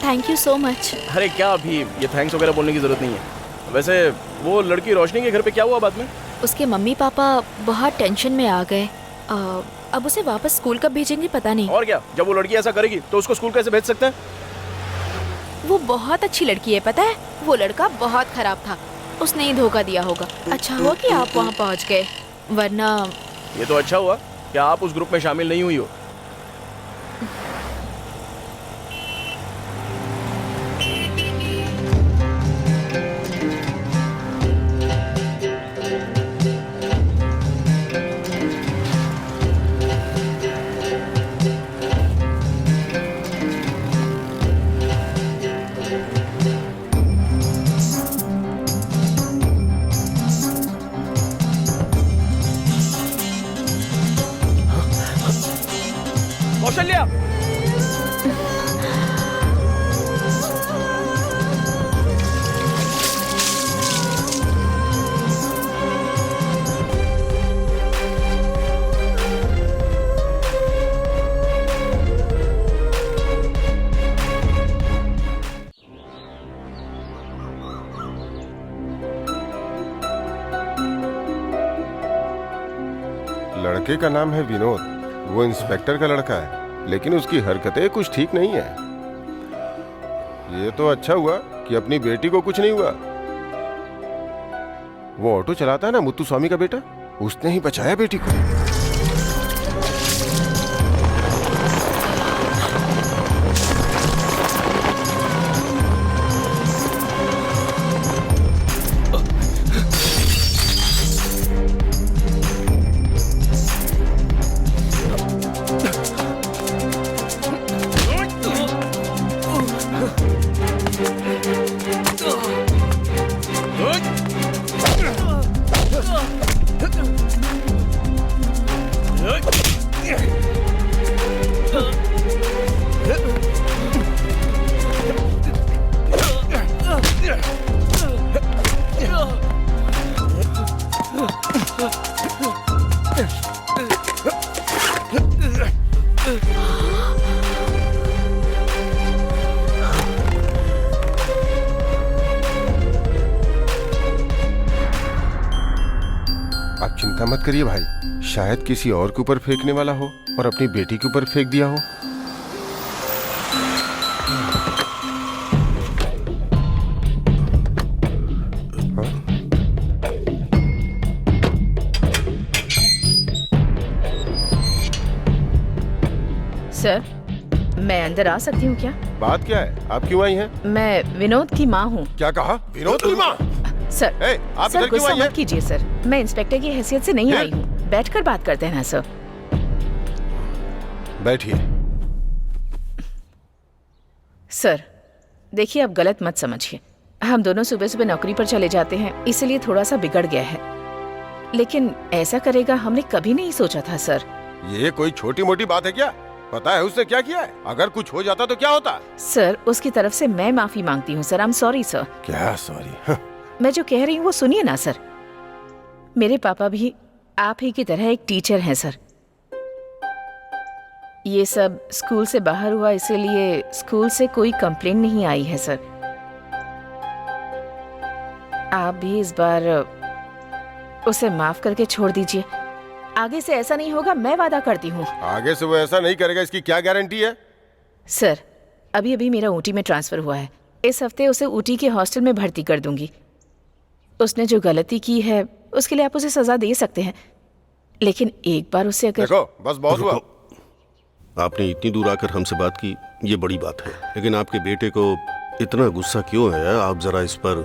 Thank you so much. अरे क्या, अभी ये थैंक्स वगैरह बोलने की जरूरत नहीं है। वैसे वो लड़की रोशनी के घर पे क्या हुआ बाद में? उसके मम्मी पापा बहुत टेंशन में आ गए। अब उसे वापस स्कूल कब भेजेंगे पता नहीं। और क्या, जब वो लड़की ऐसा करेगी तो उसको स्कूल कैसे भेज सकते हैं? वो बहुत अच्छी लड़की है, पता है। वो लड़का बहुत खराब था, उसने ही धोखा दिया होगा। अच्छा हुआ कि आप वहाँ पहुँच गए, वरना। ये तो अच्छा हुआ कि आप उस ग्रुप में शामिल नहीं हुई हो। कौशल्या, लड़के का नाम है विनोद, वो इंस्पेक्टर का लड़का है, लेकिन उसकी हरकतें कुछ ठीक नहीं है। ये तो अच्छा हुआ कि अपनी बेटी को कुछ नहीं हुआ। वो ऑटो चलाता है ना, मुत्तु स्वामी का बेटा, उसने ही बचाया बेटी को। आप चिंता मत करिए भाई, शायद किसी और के ऊपर फेंकने वाला हो और अपनी बेटी के ऊपर फेंक दिया हो। सर, मैं अंदर आ सकती हूँ क्या? बात क्या है? आप क्यों आई हैं? मैं विनोद की माँ हूँ। क्या कहा? विनोद की माँ? सर, आप सर इधर क्यों गुस्सा आई हैं? मत कीजिए सर, मैं इंस्पेक्टर की हैसियत से नहीं आई हूँ। बैठकर बात करते हैं ना सर। बैठिए। सर, देखिए आप गलत मत समझिए। हम दोनों सुबह सुबह नौकरी पर चले जाते हैं, इसलिए थोड़ा सा बिगड़ गया है। लेकिन ऐसा करेगा हमने कभी नहीं सोचा था सर। ये कोई छोटी मोटी बात है क्या? पता है उसने क्या किया है? अगर कुछ हो जाता तो क्या होता? सर, उसकी तरफ से मैं माफी मांगती हूँ sir. I am sorry sir. क्या सॉरी? मैं जो कह रही हूँ वो सुनिए ना सर। मेरे पापा भी आप ही की तरह एक टीचर हैं सर। ये सब स्कूल से बाहर हुआ, इसीलिए स्कूल से कोई कंप्लेंट नहीं आई है सर। आप भी इस बार उसे माफ करके छोड़ दीजिए। आगे से ऐसा नहीं होगा, मैं वादा करती हूँ। आगे से वो ऐसा नहीं करेगा, इसकी क्या गारंटी है? सर, अभी अभी मेरा ऊटी में ट्रांसफर हुआ है। इस हफ्ते उसे ऊटी के हॉस्टल में भर्ती कर दूंगी। उसने जो गलती की है उसके लिए आप उसे सजा दे सकते हैं, लेकिन एक बार उसे अगर देखो, बस बहुत हुआ। आपने इतनी दूर आकर हमसे बात की, ये बड़ी बात है। लेकिन आपके बेटे को इतना गुस्सा क्यों है? आप जरा इस पर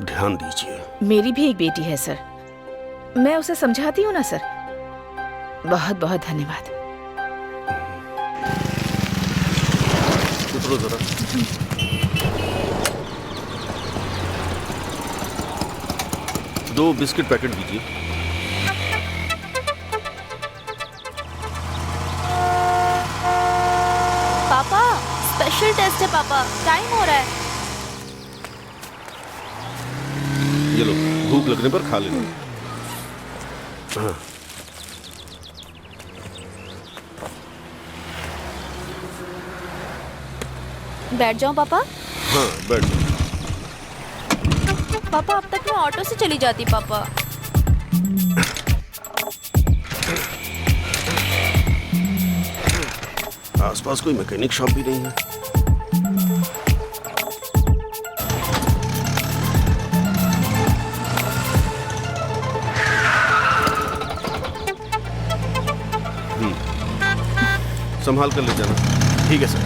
ध्यान दीजिए। मेरी भी एक बेटी है सर, मैं उसे समझाती हूँ ना सर। बहुत बहुत धन्यवाद। उतरो जरा। दो बिस्किट पैकेट दीजिए। पापा, स्पेशल टेस्ट है पापा, टाइम हो रहा है। ये लो, भूख लगने पर खा लेना। हाँ। बैठ जाऊं पापा? हाँ, बैठ जाओ। पापा, अब तक मैं ऑटो से चली जाती पापा। आसपास कोई मैकेनिक शॉप भी नहीं है। संभाल कर ले जाना। ठीक है सर।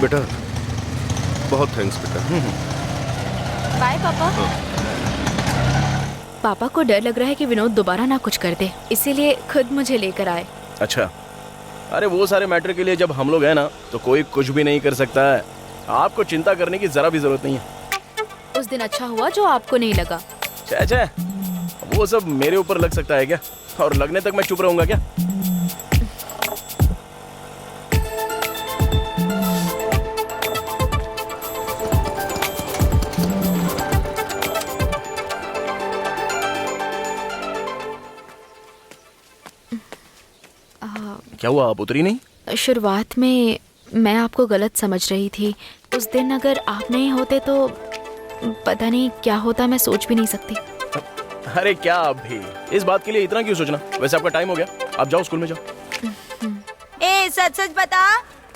बेटा, बहुत थैंक्स बेटा। बाय पापा। पापा को डर लग रहा है कि विनोद दोबारा ना कुछ कर दे, इसीलिए खुद मुझे लेकर आए। अच्छा, अरे वो सारे मैटर के लिए जब हम लोग हैं ना, तो कोई कुछ भी नहीं कर सकता है। आपको चिंता करने की जरा भी जरूरत नहीं है। उस दिन अच्छा हुआ जो आपको नहीं लगा। छे, वो सब मेरे ऊपर लग सकता है क्या? और लगने तक मैं चुप रहूंगा क्या? क्या हुआ, आप उतरी नहीं? शुरुआत में मैं आपको गलत समझ रही थी। उस दिन अगर आप नहीं होते तो पता नहीं क्या होता, मैं सोच भी नहीं सकती। अरे क्या आप भी इस बात के लिए इतना क्यों सोचना? वैसे आपका टाइम हो गया, आप जाओ स्कूल में जाओ। ए, सच सच बता,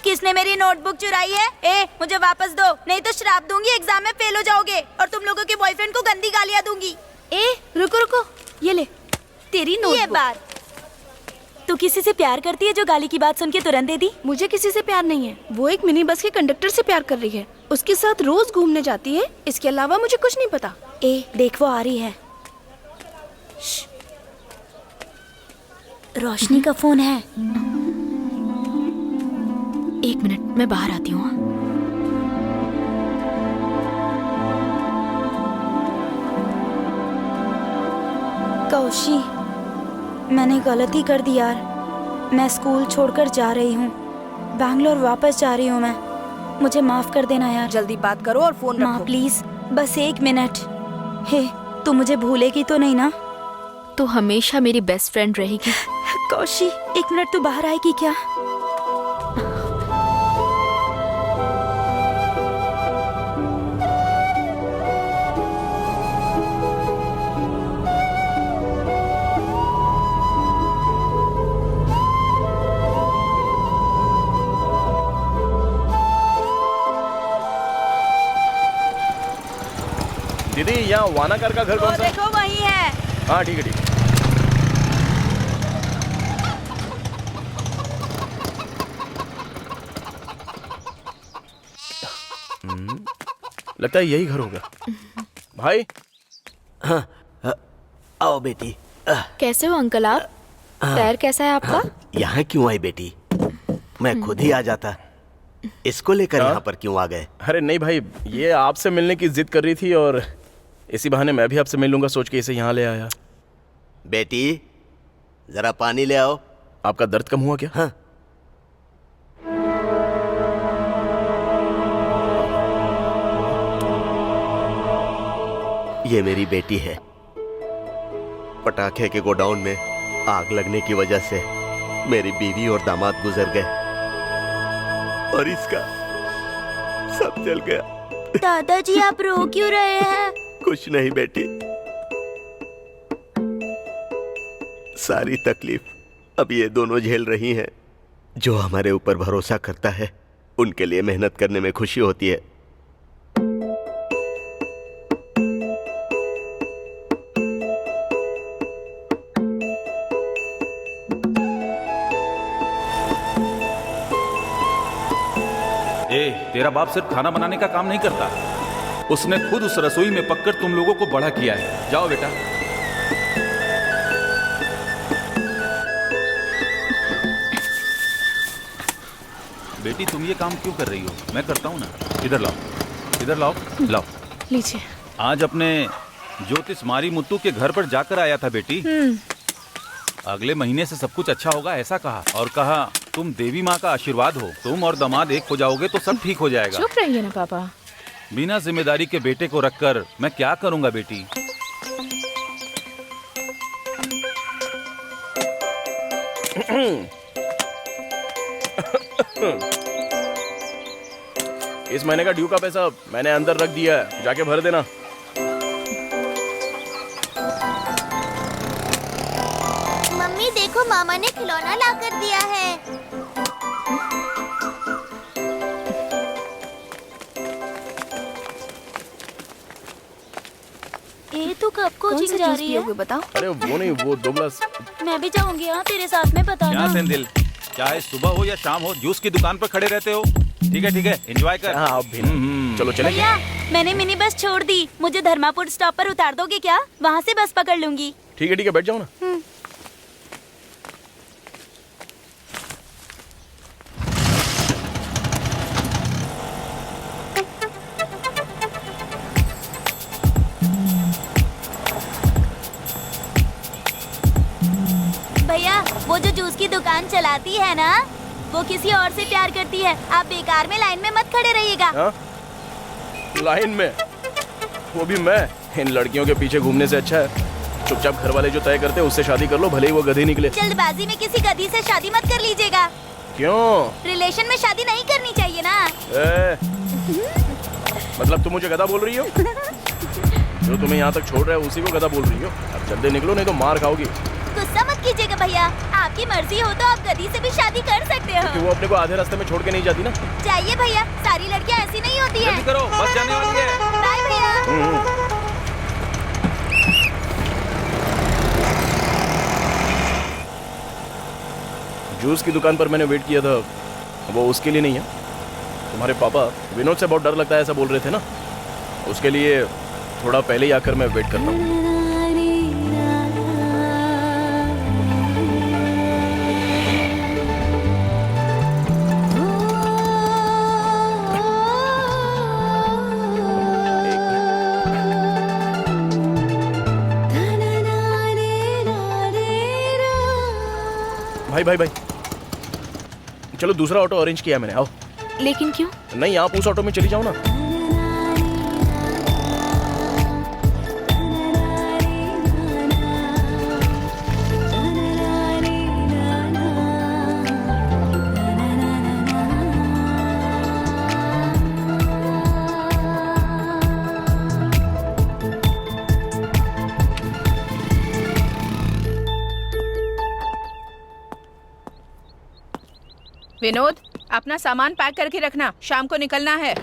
किसने मेरी नोटबुक चुराई है? ए, मुझे वापस दो, नहीं तो श्राप दूंगी, एग्जाम में फेल हो जाओगे और तुम लोगों के बॉयफ्रेंड को गंदी गालियां दूंगी। ए, रुको रुको, ये ले तेरी नोटबुक। ये बात तू किसी से प्यार करती है जो गाली की बात सुन के तुरंत दे दी? मुझे किसी से प्यार नहीं है, वो एक मिनी बस के कंडक्टर से प्यार कर रही है। उसके साथ रोज घूमने जाती है, इसके अलावा मुझे कुछ नहीं पता। ए, देख वो आ रही है। रोशनी का फोन है। एक मिनट, मैं बाहर आती हूँ। कौशी, मैंने गलती कर दी यार। मैं स्कूल छोड़कर जा रही हूँ, बैंगलोर वापस जा रही हूँ मैं। मुझे माफ कर देना यार। जल्दी बात करो और फोन माँ प्लीज, बस 1 मिनट। हे, तू मुझे भूलेगी तो नहीं ना? तू हमेशा मेरी बेस्ट फ्रेंड रहेगी। कौशी, 1 मिनट, तू बाहर आएगी क्या? यहाँ वानाकर का घर कौन सा? देखो वही है। हाँ ठीक है ठीक है। लगता है यही घर होगा। भाई हाँ, आओ बेटी। कैसे हो अंकल आप? पैर कैसा है आपका? यहाँ क्यों आई बेटी? मैं खुद ही आ जाता। इसको लेकर यहाँ पर क्यों आ गए? अरे नहीं भाई, ये आपसे मिलने की जिद कर रही थी और इसी बहाने मैं भी आपसे मिल लूंगा सोच के इसे यहाँ ले आया। बेटी जरा पानी ले आओ। आपका दर्द कम हुआ क्या? हाँ। ये मेरी बेटी है। पटाखे के गोडाउन में आग लगने की वजह से मेरी बीवी और दामाद गुजर गए और इसका सब जल गया। दादाजी आप रो क्यों रहे हैं? कुछ नहीं बेटी, सारी तकलीफ अब ये दोनों झेल रही हैं। जो हमारे ऊपर भरोसा करता है उनके लिए मेहनत करने में खुशी होती है। तेरा बाप सिर्फ खाना बनाने का काम नहीं करता, उसने खुद उस रसोई में पककर तुम लोगों को बड़ा किया है। जाओ बेटा। बेटी तुम ये काम क्यों कर रही हो? मैं करता हूँ ना। इधर लाओ, इधर लाओ, लाओ लीजिए। आज अपने ज्योतिष मारी मुत्तू के घर पर जाकर आया था बेटी। अगले महीने से सब कुछ अच्छा होगा ऐसा कहा, और कहा तुम देवी माँ का आशीर्वाद हो, तुम और दामाद एक हो जाओगे तो सब ठीक हो जाएगा। चुप रहिए ना पापा। बिना जिम्मेदारी के बेटे को रखकर मैं क्या करूंगा बेटी? इस महीने का ड्यू का पैसा मैंने अंदर रख दिया है, जाके भर देना। मम्मी देखो, मामा ने खिलौना ला कर दिया है। ये तो कब कोचिंग जा रही है? बताओ। अरे वो नहीं, वो 2 गिलास। मैं भी जाऊंगी हाँ तेरे साथ में, पता क्या ना। सेंदिल, चाहे सुबह हो या शाम हो, जूस की दुकान पर खड़े रहते हो। ठीक है, एंजॉय कर। हाँ आप भी। चलो चले। भैया मैंने मिनी बस छोड़ दी, मुझे धर्मापुर स्टॉप पर उतार दोगे क्या? वहाँ से बस पकड़ लूंगी। ठीक है बैठ जाओ ना। भैया वो जो जूस की दुकान चलाती है ना, वो किसी और से प्यार करती है। आप बेकार में लाइन में मत खड़े रहिएगा। लाइन में? वो भी मैं? इन लड़कियों के पीछे घूमने से अच्छा है चुपचाप घर वाले जो तय करते हैं उससे शादी कर लो, भले ही वो गधी निकले। जल्दबाजी में किसी गधी से शादी मत कर लीजिएगा। क्यों? रिलेशन में शादी नहीं करनी चाहिए ना। मतलब तुम मुझे गधा बोल रही हो? जो तुम्हें यहाँ तक छोड़ रहा है उसी को गधा बोल रही हो? अब जल्दी निकलो नहीं तो मार खाओगी। गुस्सा मत कीजिएगा भैया, आपकी मर्जी हो तो आप गधी से भी शादी कर सकते हो। कि वो अपने को आधे रास्ते में छोड़ के नहीं जाती ना। चाहिए भैया, सारी लड़कियाँ ऐसी नहीं होती हैं। जल्दी करो, बस जाने वाली है। बाय भैया। जूस की दुकान पर मैंने वेट किया था, वो उसके लिए नहीं है। तुम्हारे पापा विनोद से बहुत डर लगता है ऐसा बोल रहे थे ना, उसके लिए थोड़ा पहले ही आकर मैं वेट करता हूँ। भाई चलो दूसरा ऑटो अरेंज किया मैंने, आओ। लेकिन क्यों? नहीं आप उस ऑटो में चली जाओ ना। विनोद अपना सामान पैक करके रखना, शाम को निकलना है।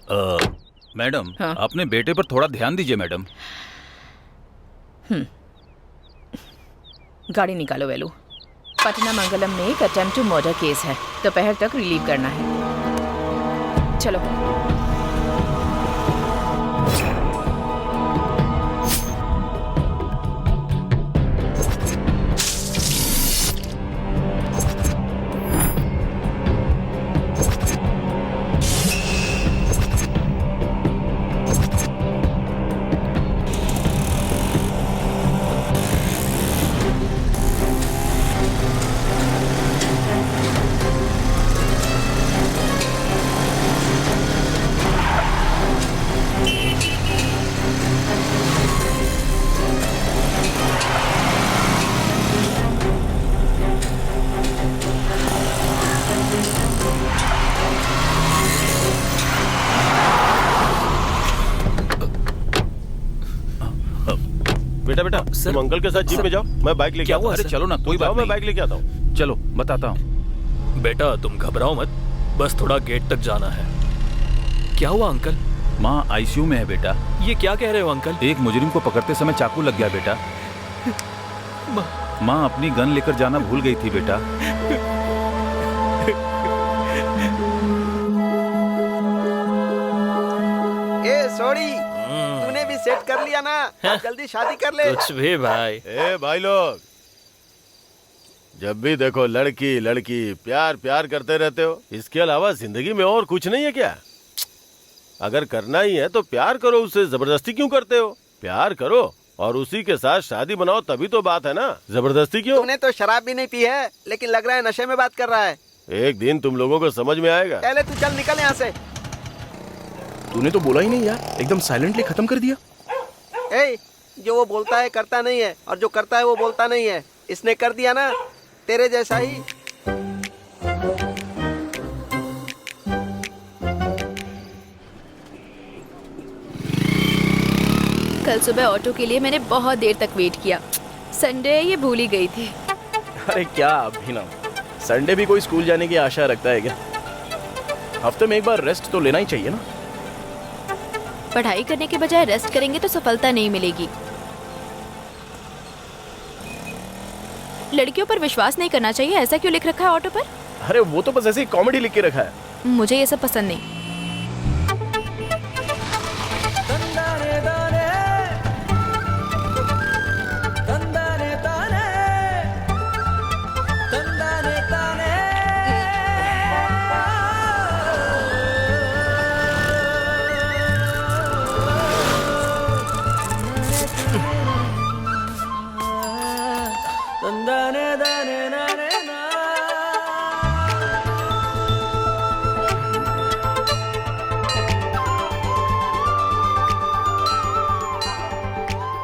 मैडम, हाँ? अपने बेटे पर थोड़ा ध्यान दीजिए मैडम। गाड़ी निकालो वेलू। पटना मंगलम में एक अटेम्प्ट टू मर्डर केस है, दोपहर तक रिलीव करना है। चलो। बेटा बेटा तुम अंकल के साथ जीप में जाओ, मैं बाइक लेके आता हूँ। अरे चलो ना, कोई बात मैं नहीं। बाइक लेके आता हूँ। चलो बताता हूँ। बेटा तुम घबराओ मत, बस थोड़ा गेट तक जाना है। क्या हुआ अंकल? माँ आईसीयू में है बेटा। ये क्या कह रहे हो अंकल? एक मुजरिम को पकड़ते समय चाकू लग गया बेटा। माँ अपनी गन लेकर जाना भूल गई थी बेटा। ए सॉरी, तूने भी सेट कर लिया ना? अब जल्दी शादी कर ले। कुछ भी भाई। ए भाई लोग, जब भी देखो लड़की लड़की प्यार प्यार करते रहते हो, इसके अलावा जिंदगी में और कुछ नहीं है क्या? अगर करना ही है तो प्यार करो, उससे जबरदस्ती क्यों करते हो? प्यार करो और उसी के साथ शादी बनाओ, तभी तो बात है ना। जबरदस्ती क्यों? तूने तो शराब भी नहीं पी है, लेकिन लग रहा है नशे में बात कर रहा है। एक दिन तुम लोगों को समझ में आएगा। पहले तू चल निकल यहाँ से। तूने तो बोला ही नहीं यार, एकदम साइलेंटली खत्म कर दिया। ए, जो वो बोलता है करता नहीं है, और जो करता है वो बोलता नहीं है। इसने कर दिया ना, तेरे जैसा ही। कल सुबह ऑटो के लिए मैंने बहुत देर तक वेट किया। संडे ये भूल ही गई थी। अरे क्या अभिनव, संडे भी कोई स्कूल जाने की आशा रखता है क्या? हफ्ते में एक बार रेस्ट तो लेना ही चाहिए ना। पढ़ाई करने के बजाय रेस्ट करेंगे तो सफलता नहीं मिलेगी। लड़कियों पर विश्वास नहीं करना चाहिए, ऐसा क्यों लिख रखा है ऑटो पर? अरे वो तो बस ऐसे ही कॉमेडी लिख के रखा है। मुझे ये सब पसंद नहीं।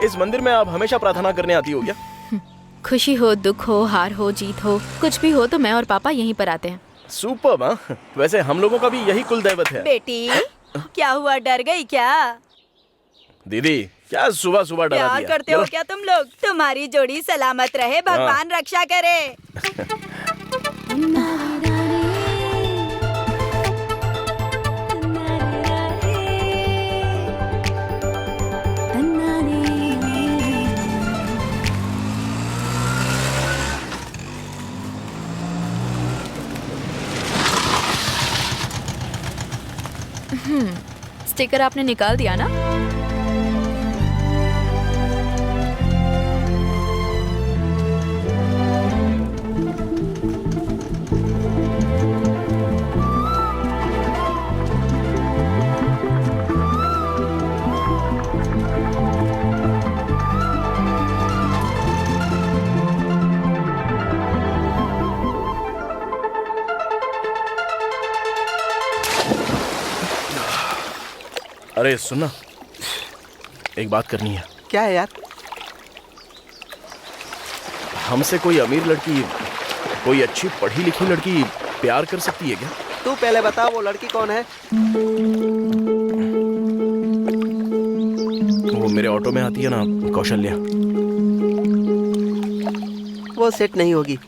इस मंदिर में आप हमेशा प्रार्थना करने आती हो क्या? खुशी हो, दुख हो, हार हो, जीत हो, कुछ भी हो तो मैं और पापा यहीं पर आते हैं। सुपर्ब। हाँ, वैसे हम लोगों का भी यही कुल दैवत है। बेटी, क्या हुआ, डर गई क्या? दीदी क्या सुबह सुबह डरा प्यार दिया? करते हो क्या तुम लोग? तुम्हारी जोड़ी सलामत रहे, भगवान रक्षा करे। स्टिकर आपने निकाल दिया ना? अरे सुनना, एक बात करनी है। क्या है यार? हमसे कोई अमीर लड़की, कोई अच्छी पढ़ी लिखी लड़की प्यार कर सकती है क्या? तू पहले बता, वो लड़की कौन है? वो मेरे ऑटो में आती है ना, कौशल्या। वो सेट नहीं होगी।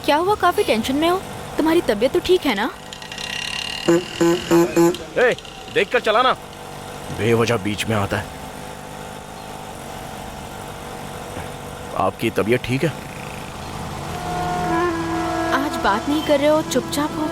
क्या हुआ, काफी टेंशन में हो? तुम्हारी तबीयत तो ठीक है ना? ए, देख कर चलाना, बेवजह बीच में आता है। आपकी तबीयत ठीक है? आज बात नहीं कर रहे हो, चुपचाप हो।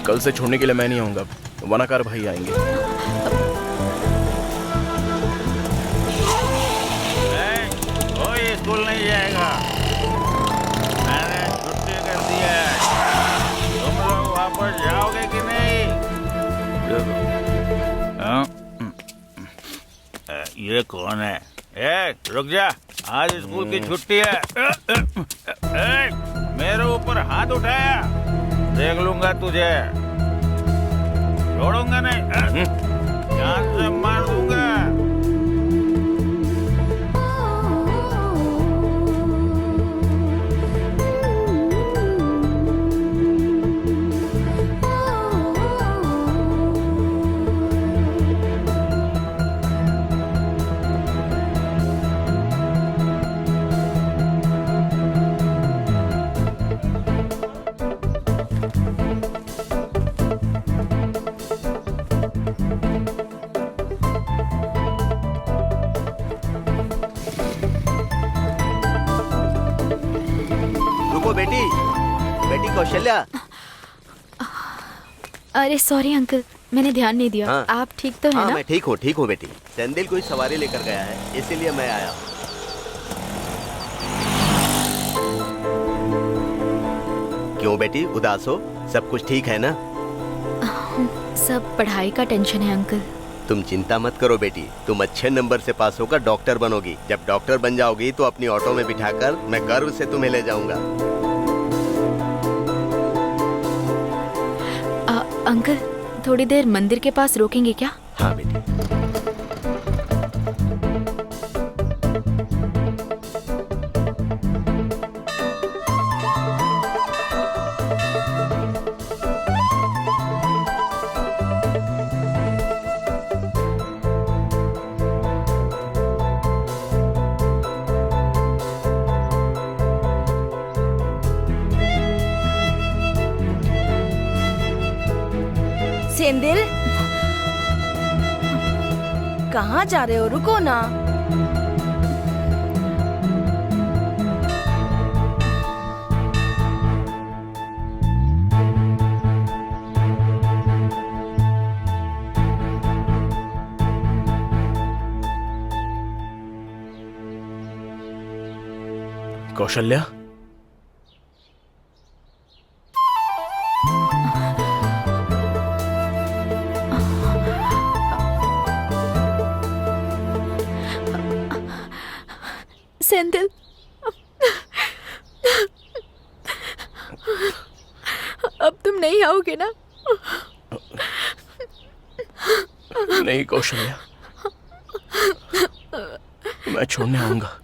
कल से छोड़ने के लिए मैं नहीं आऊंगा, वनाकार भाई आएंगे। कोई स्कूल नहीं जाएगा, मैंने छुट्टी कर दी है। तुम लोग वापस जाओगे कि नहीं? ये कौन है? ए, रुक जा, आज स्कूल की छुट्टी है। मेरे ऊपर हाथ उठाया, देख लूंगा तुझे, छोड़ूंगा नहीं, जान से मार दूंगा। बेटी, बेटी कौशल्या। अरे सॉरी अंकल, मैंने ध्यान नहीं दिया। हाँ। आप ठीक तो है हाँ, ना? मैं ठीक हूँ बेटी। सेंदिल कोई सवारी लेकर गया है, इसीलिए मैं आया। क्यों बेटी, उदास हो? सब कुछ ठीक है ना? सब पढ़ाई का टेंशन है अंकल। तुम चिंता मत करो बेटी, तुम अच्छे नंबर से पास होकर डॉक्टर बनोगी। जब डॉक्टर बन जाओगी तो अपनी ऑटो में बिठाकर मैं गर्व से तुम्हें ले जाऊंगा। अंकल, थोड़ी देर मंदिर के पास रोकेंगे क्या? हाँ बेटी। सेंदिल, कहाँ जा रहे हो? रुको ना। कौशल्या, सेंदिल, अब तुम नहीं आओगे ना? नहीं कौशल्या, मैं छोड़ने आऊंगा।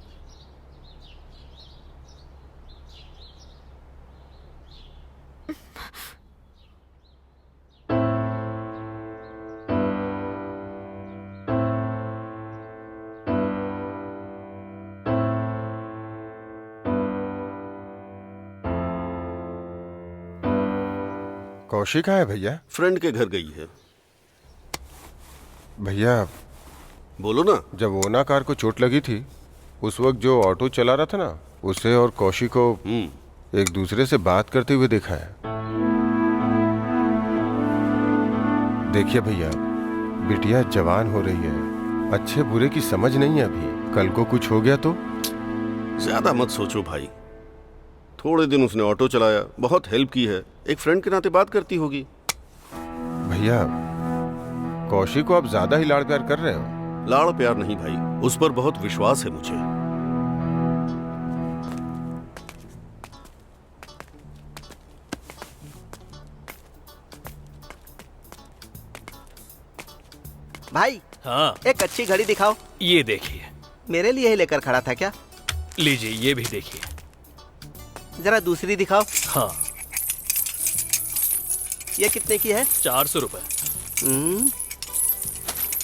कौशिक कहाँ है भैया? फ्रेंड के घर गई है। भैया बोलो ना। जब ओना कार को चोट लगी थी उस वक्त जो ऑटो चला रहा था ना, उसे और कौशिक को एक दूसरे से बात करते हुए देखा है। देखिए भैया, बिटिया जवान हो रही है, अच्छे बुरे की समझ नहीं है अभी। कल को कुछ हो गया तो? ज्यादा मत सोचो भाई, थोड़े दिन उसने ऑटो चलाया, बहुत हेल्प की है, एक फ्रेंड के नाते बात करती होगी। भैया कौशिक को आप ज्यादा ही लाड़ प्यार कर रहे हो। लाड़ प्यार नहीं भाई, उस पर बहुत विश्वास है मुझे। भाई हाँ, एक अच्छी घड़ी दिखाओ। ये देखिए। मेरे लिए ही लेकर खड़ा था क्या? लीजिए, ये भी देखिए। जरा दूसरी दिखाओ। हाँ, ये कितने की है? 400 रुपए।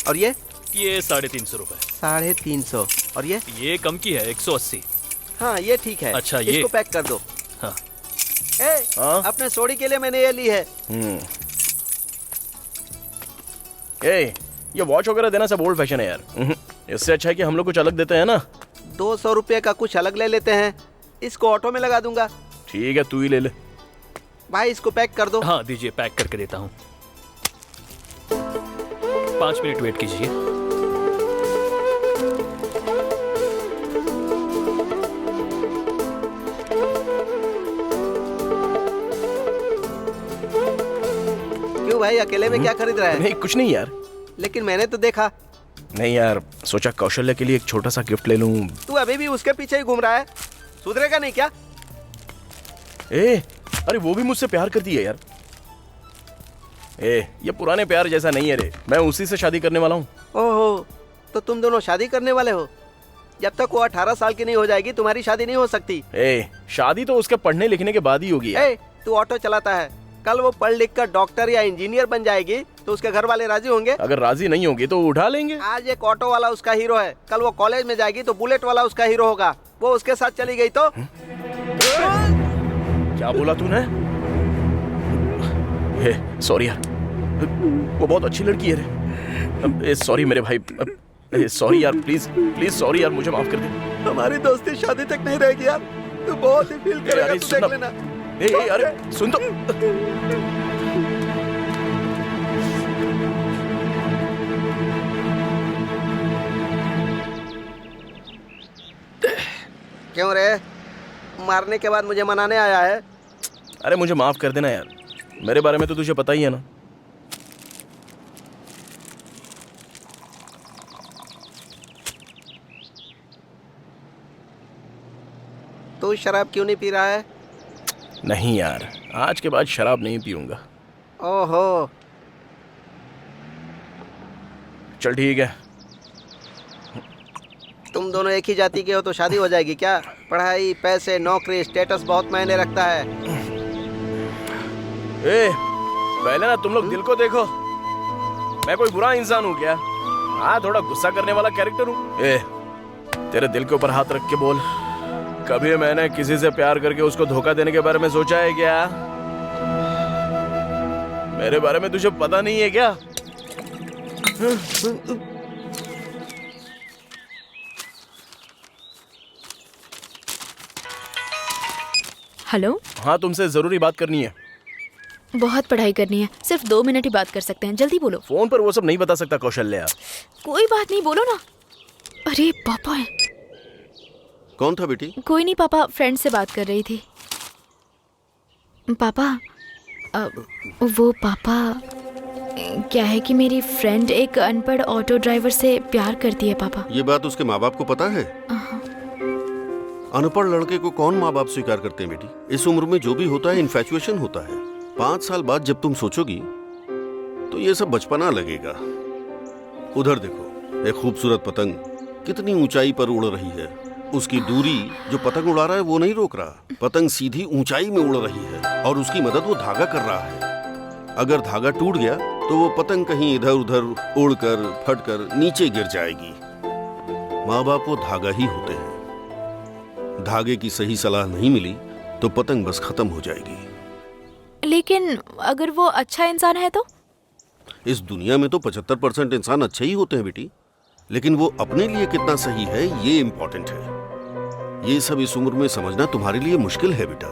और ये 350 रुपए। 350। और ये कम की है 180। हाँ ये ठीक है। अच्छा, ये इसको पैक कर दो। हाँ। अपने सोडी के लिए मैंने ये ली है। ये वॉच वगैरह देना सब ओल्ड फैशन है यार। इससे अच्छा है कि हम लोग कुछ अलग देते हैं ना। 200 रुपये का कुछ अलग ले लेते हैं। इसको ऑटो में लगा दूंगा। ठीक है, तू ही ले ले। भाई इसको पैक कर दो। हाँ दीजिए, पैक करके देता हूँ। 5 मिनट वेट कीजिए। क्यों भाई, अकेले में क्या खरीद रहा है? नहीं कुछ नहीं यार। लेकिन मैंने तो देखा। नहीं यार, सोचा कौशल्य के लिए एक छोटा सा गिफ्ट ले लूं। तू अभी भी उसके पीछे ही घूम रहा है, सुधरेगा नहीं क्या? अरे वो भी मुझसे प्यार करती है यार। ये पुराने प्यार जैसा नहीं है रे, मैं उसी से शादी करने वाला हूँ। ओहो, तो तुम दोनों शादी करने वाले हो? जब तक वो 18 साल की नहीं हो जाएगी तुम्हारी शादी नहीं हो सकती। शादी तो उसके पढ़ने लिखने के बाद ही होगी। तू ऑटो चलाता है, कल वो पढ़ लिख कर डॉक्टर या इंजीनियर बन जाएगी तो उसके घर वाले राजी होंगे? अगर राजी नहीं होंगे तो उठा लेंगे। आज एक ऑटो वाला उसका हीरो है, कल वो कॉलेज में जाएगी तो बुलेट वाला उसका हीरो होगा। वो उसके साथ चली गई तो क्या बोला तूने? सॉरी यार, वो बहुत अच्छी लड़की है रे। सॉरी मेरे भाई, सॉरी यार, प्लीज प्लीज सॉरी यार, मुझे माफ कर दे। हमारी दोस्ती शादी तक नहीं रहेगी यार, तू बहुत ही फील करेगा, तू देख लेना। अरे सुन तो। क्यों रे, मारने के बाद मुझे मनाने आया है? अरे मुझे माफ कर देना यार, मेरे बारे में तो तुझे पता ही है ना। तू शराब क्यों नहीं पी रहा है? नहीं यार, आज के बाद शराब नहीं पीऊंगा। ओहो, चल ठीक है। तुम दोनों एक ही जाति के हो तो शादी हो जाएगी क्या? पढ़ाई, पैसे, नौकरी, स्टेटस बहुत मायने रखता है। पहले ना तुम लोग दिल को देखो, मैं कोई बुरा इंसान हूँ क्या? हाँ, थोड़ा गुस्सा करने वाला कैरेक्टर हूँ। तेरे दिल के ऊपर हाथ रख के बोल, कभी मैंने किसी से प्यार करके उसको धोखा देने के बारे में सोचा है क्या? मेरे बारे में तुझे पता नहीं है क्या? हेलो। हाँ, तुमसे जरूरी बात करनी है। बहुत पढ़ाई करनी है, सिर्फ 2 मिनट ही बात कर सकते हैं, जल्दी बोलो। फोन पर वो सब नहीं बता सकता कौशल्या। कोई बात नहीं, बोलो ना। अरे पापा है। कौन था बेटी? कोई नहीं पापा, फ्रेंड से बात कर रही थी। पापा, वो पापा, क्या है कि मेरी फ्रेंड एक अनपढ़ ऑटो ड्राइवर से प्यार करती है पापा। ये बात उसके माँ बाप को पता है? अनपढ़ लड़के को कौन माँ बाप स्वीकार करते हैं बेटी? इस उम्र में जो भी होता है इन्फैचुएशन होता है। 5 साल बाद जब तुम सोचोगी तो ये सब बचपना लगेगा। उधर देखो, एक खूबसूरत पतंग कितनी ऊंचाई पर उड़ रही है। उसकी दूरी जो पतंग उड़ा रहा है वो नहीं रोक रहा, पतंग सीधी ऊंचाई में उड़ रही है और उसकी मदद वो धागा कर रहा है। अगर धागा टूट गया तो वो पतंग कहीं इधर उधर उड़कर फटकर नीचे गिर जाएगी। माँ बाप वो धागा ही होते हैं। धागे की सही सलाह नहीं मिली तो पतंग बस खत्म हो जाएगी। लेकिन अगर वो अच्छा इंसान है तो? इस दुनिया में तो 75% इंसान अच्छे ही होते हैं बेटी, लेकिन वो अपने लिए कितना सही है ये इम्पोर्टेंट है। ये सब इस उम्र में समझना तुम्हारे लिए मुश्किल है बेटा।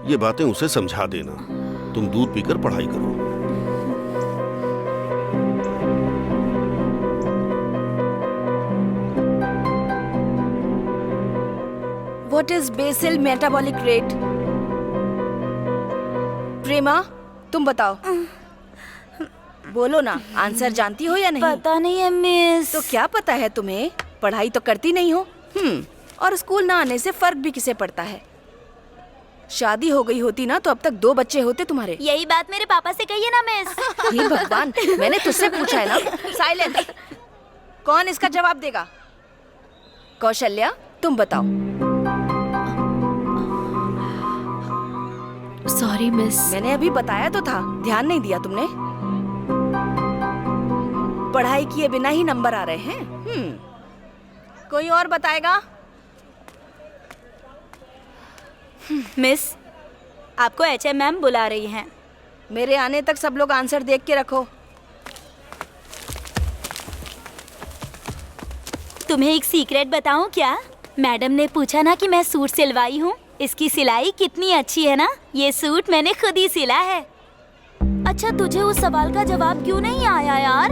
ये बातें उसे समझा देना। तुम दूध पीकर पढ़ाई करो। What is basal metabolic rate? प्रेमा, तुम बताओ। बोलो ना, आंसर जानती हो या नहीं? पता नहीं है मिस। तो क्या पता है तुम्हें? पढ़ाई तो करती नहीं हो। और स्कूल ना आने से फर्क भी किसे पड़ता है? शादी हो गई होती ना तो अब तक 2 बच्चे होते तुम्हारे। यही बात मेरे पापा से कहिए ना मिस। हे भगवान, मैंने तुझसे पूछा है ना। साइलेंट। कौन इसका जवाब देगा? कौशल्या, तुम बताओ। Sorry miss. मैंने अभी बताया तो था, ध्यान नहीं दिया तुमने। पढ़ाई किए बिना ही नंबर आ रहे हैं। कोई और बताएगा? मिस, आपको HM मैम बुला रही हैं। मेरे आने तक सब लोग आंसर देख के रखो। तुम्हें एक सीक्रेट बताऊं क्या? मैडम ने पूछा ना कि मैं सूट सिलवाई हूँ। इसकी सिलाई कितनी अच्छी है ना। ये सूट मैंने खुद ही सिला है। अच्छा, तुझे उस सवाल का जवाब क्यों नहीं आया यार?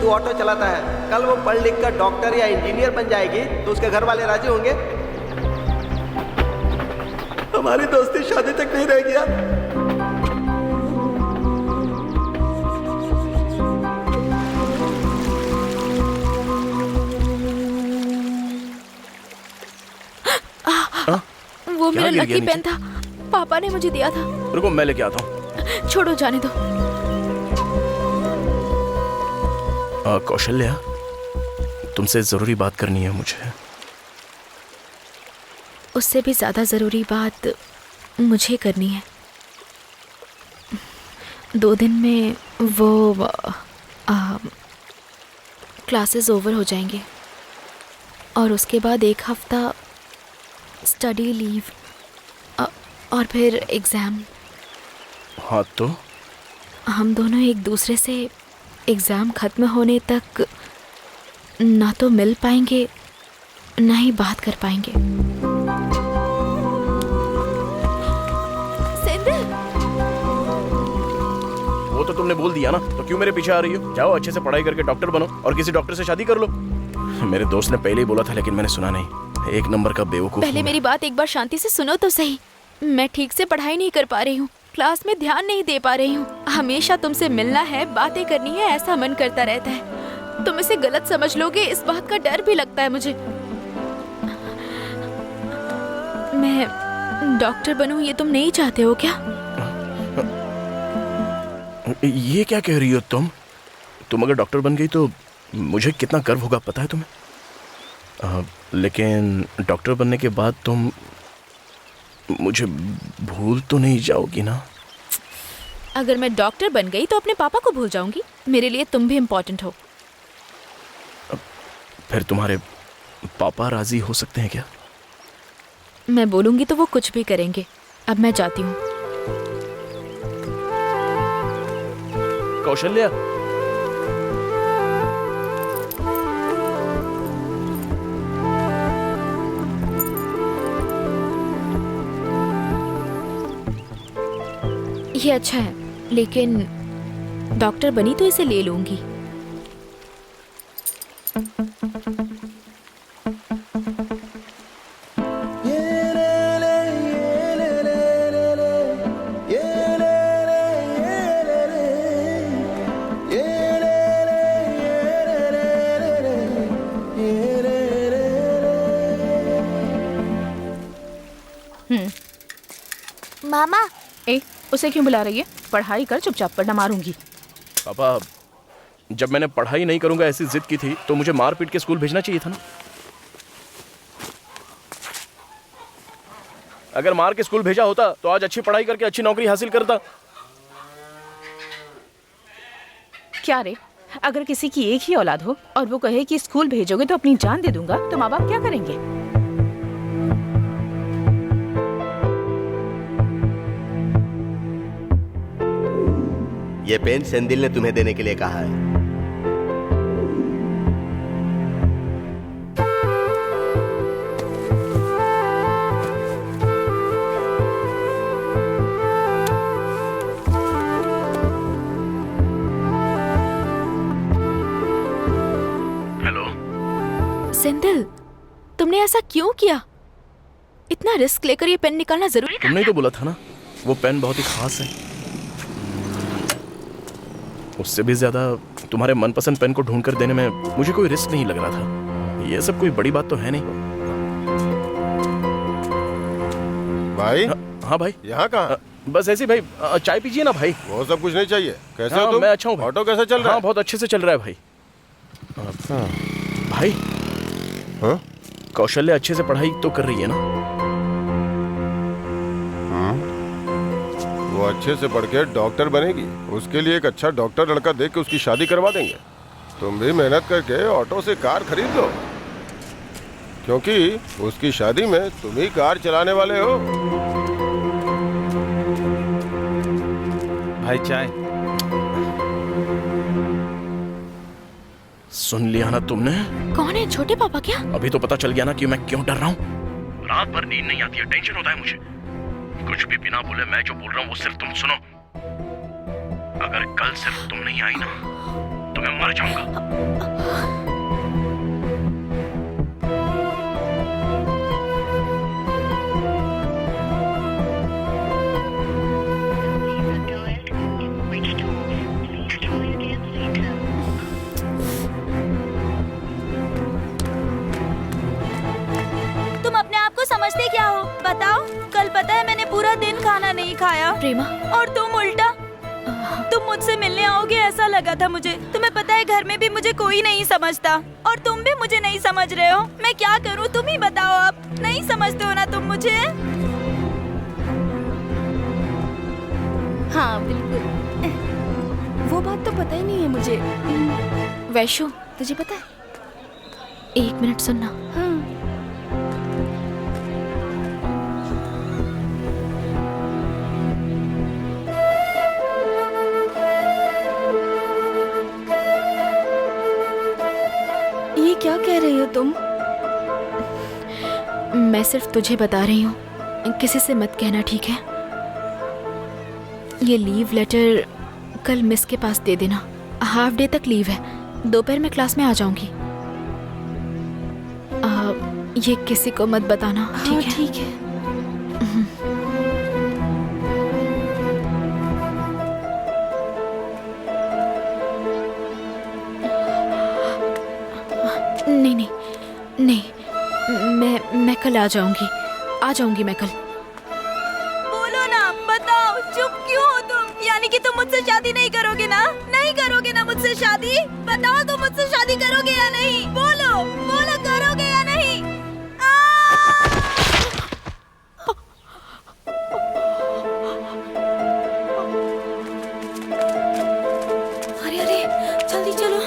तू ऑटो चलाता है, कल वो पढ़ लिख कर डॉक्टर या इंजीनियर बन जाएगी तो उसके घर वाले राजी होंगे? हमारी दोस्ती शादी तक नहीं रह गया। वो मेरा लकी पेन था, पापा ने मुझे दिया था। रुको, मैं लेके आता हूँ। छोड़ो, जाने दो। कौशल्या, तुमसे जरूरी बात करनी है मुझे। उससे भी ज्यादा जरूरी बात मुझे करनी है। 2 दिन में वो क्लासेस ओवर हो जाएंगे और उसके बाद 1 हफ्ता स्टडी लीव और फिर एग्ज़ाम। हाँ, तो हम दोनों एक दूसरे से एग्ज़ाम ख़त्म होने तक ना तो मिल पाएंगे ना ही बात कर पाएंगे। वो तो तुमने बोल दिया ना, तो क्यों मेरे पीछे आ रही हो? जाओ, अच्छे से पढ़ाई करके डॉक्टर बनो और किसी डॉक्टर से शादी कर लो। मेरे दोस्त ने पहले ही बोला था, लेकिन मैंने सुना नहीं। 1 नंबर का बेवकूफ। पहले मेरी बात एक बार शांति से सुनो तो सही। मैं ठीक से पढ़ाई नहीं कर पा रही हूँ, क्लास में ध्यान नहीं दे पा रही हूँ। हमेशा तुमसे मिलना है, बातें करनी है, ऐसा मन करता रहता है। तुम इसे गलत समझ लोगे, इस बात का डर भी लगता है मुझे। मैं डॉक्टर बनूं, ये तुम नहीं चाहते हो क्या? ये क्या कह रही हो तुम? तुम अगर डॉक्टर बन गई तो मुझे कितना गर्व होगा, पता है तुम्हें? लेकिन डॉक्टर बनने के बाद तुम मुझे भूल तो नहीं जाओगी ना? अगर मैं डॉक्टर बन गई तो अपने पापा को भूल जाऊंगी। मेरे लिए तुम भी इम्पोर्टेंट हो। फिर तुम्हारे पापा राजी हो सकते हैं क्या? मैं बोलूंगी तो वो कुछ भी करेंगे। अब मैं जाती हूँ। कौशल्या, ये अच्छा है, लेकिन डॉक्टर बनी तो इसे ले लूंगी। मामा, उसे क्यों बुला रही है? पढ़ाई कर चुपचाप, वरना मारूंगी। पापा, जब मैंने पढ़ाई नहीं करूंगा ऐसी जिद की थी तो मुझे मार पीट के स्कूल भेजना चाहिए था ना। अगर मार के स्कूल भेजा होता तो आज अच्छी पढ़ाई करके अच्छी नौकरी हासिल करता। क्या रे, अगर किसी की एक ही औलाद हो और वो कहे कि स्कूल भेजोगे तो अपनी जान दे दूंगा, तो माँ बाप क्या करेंगे? ये पेन सेंदिल ने तुम्हें देने के लिए कहा है। हेलो सेंथिल, तुमने ऐसा क्यों किया? इतना रिस्क लेकर ये पेन निकालना जरूरी था? तुमने ही तो बोला था ना, वो पेन बहुत ही खास है। उससे भी ज्यादा तुम्हारे मनपसंद पेन को ढूंढ कर देने में मुझे कोई रिस्क नहीं लग रहा था। ये सब कोई बड़ी बात तो है नहीं। भाई? हाँ भाई। यहाँ कहाँ? बस ऐसे भाई, चाय पीजिए ना भाई। वो सब कुछ नहीं चाहिए। कैसे हाँ, हो तुम? मैं अच्छा हूँ। ऑटो कैसा चल रहा है? हाँ, बहुत अच्छे से चल रहा है भाई। भाई, हाँ? कौशल्या अच्छे से पढ़ाई तो कर रही है ना? वो अच्छे से पढ़ के डॉक्टर बनेगी। उसके लिए एक अच्छा डॉक्टर लड़का देख के उसकी शादी करवा देंगे। तुम भी मेहनत करके ऑटो से कार खरीद लो, क्योंकि उसकी शादी में तुम ही कार चलाने वाले हो। भाई चाय। सुन लिया ना तुमने? कौन है? छोटे पापा क्या? अभी तो पता चल गया ना कि मैं क्यों डर रहा हूँ। रात भर नींद नहीं आती है, टेंशन होता है मुझे। कुछ भी बिना बोले मैं जो बोल रहा हूँ वो सिर्फ तुम सुनो। अगर कल सिर्फ तुम नहीं आई ना तो मैं मर जाऊंगा। तुम अपने आप को समझते क्या हो? बताओ, कल पता है मैंने पूरा दिन खाना नहीं खाया। प्रेमा, और तुम उल्टा तुम मुझसे मिलने आओगे ऐसा लगा था मुझे। तुम्हें पता है घर में भी मुझे कोई नहीं समझता और तुम भी मुझे नहीं समझ रहे हो। मैं क्या करूं तुम ही बताओ। अब नहीं समझते हो ना तुम मुझे? हाँ बिल्कुल, वो बात तो पता ही नहीं है मुझे। वैशु, तुझे पता है? 1 मिनट सुनना। हाँ। ये क्या कह रही हो तुम? मैं सिर्फ तुझे बता रही हूँ, किसी से मत कहना, ठीक है? ये लीव लेटर कल मिस के पास दे देना। हाफ डे तक लीव है, दोपहर में क्लास में आ जाऊंगी। ये किसी को मत बताना, ठीक है? ठीक है। नहीं नहीं नहीं, मैं कल आ जाऊंगी मैं कल। बोलो ना, बताओ, चुप क्यों हो तुम? यानी कि तुम मुझसे शादी नहीं करोगे ना? नहीं करोगे ना मुझसे शादी? बताओ तुम मुझसे शादी करोगे या नहीं? बोलो बोलो, करोगे या नहीं? अरे अरे, जल्दी चलो।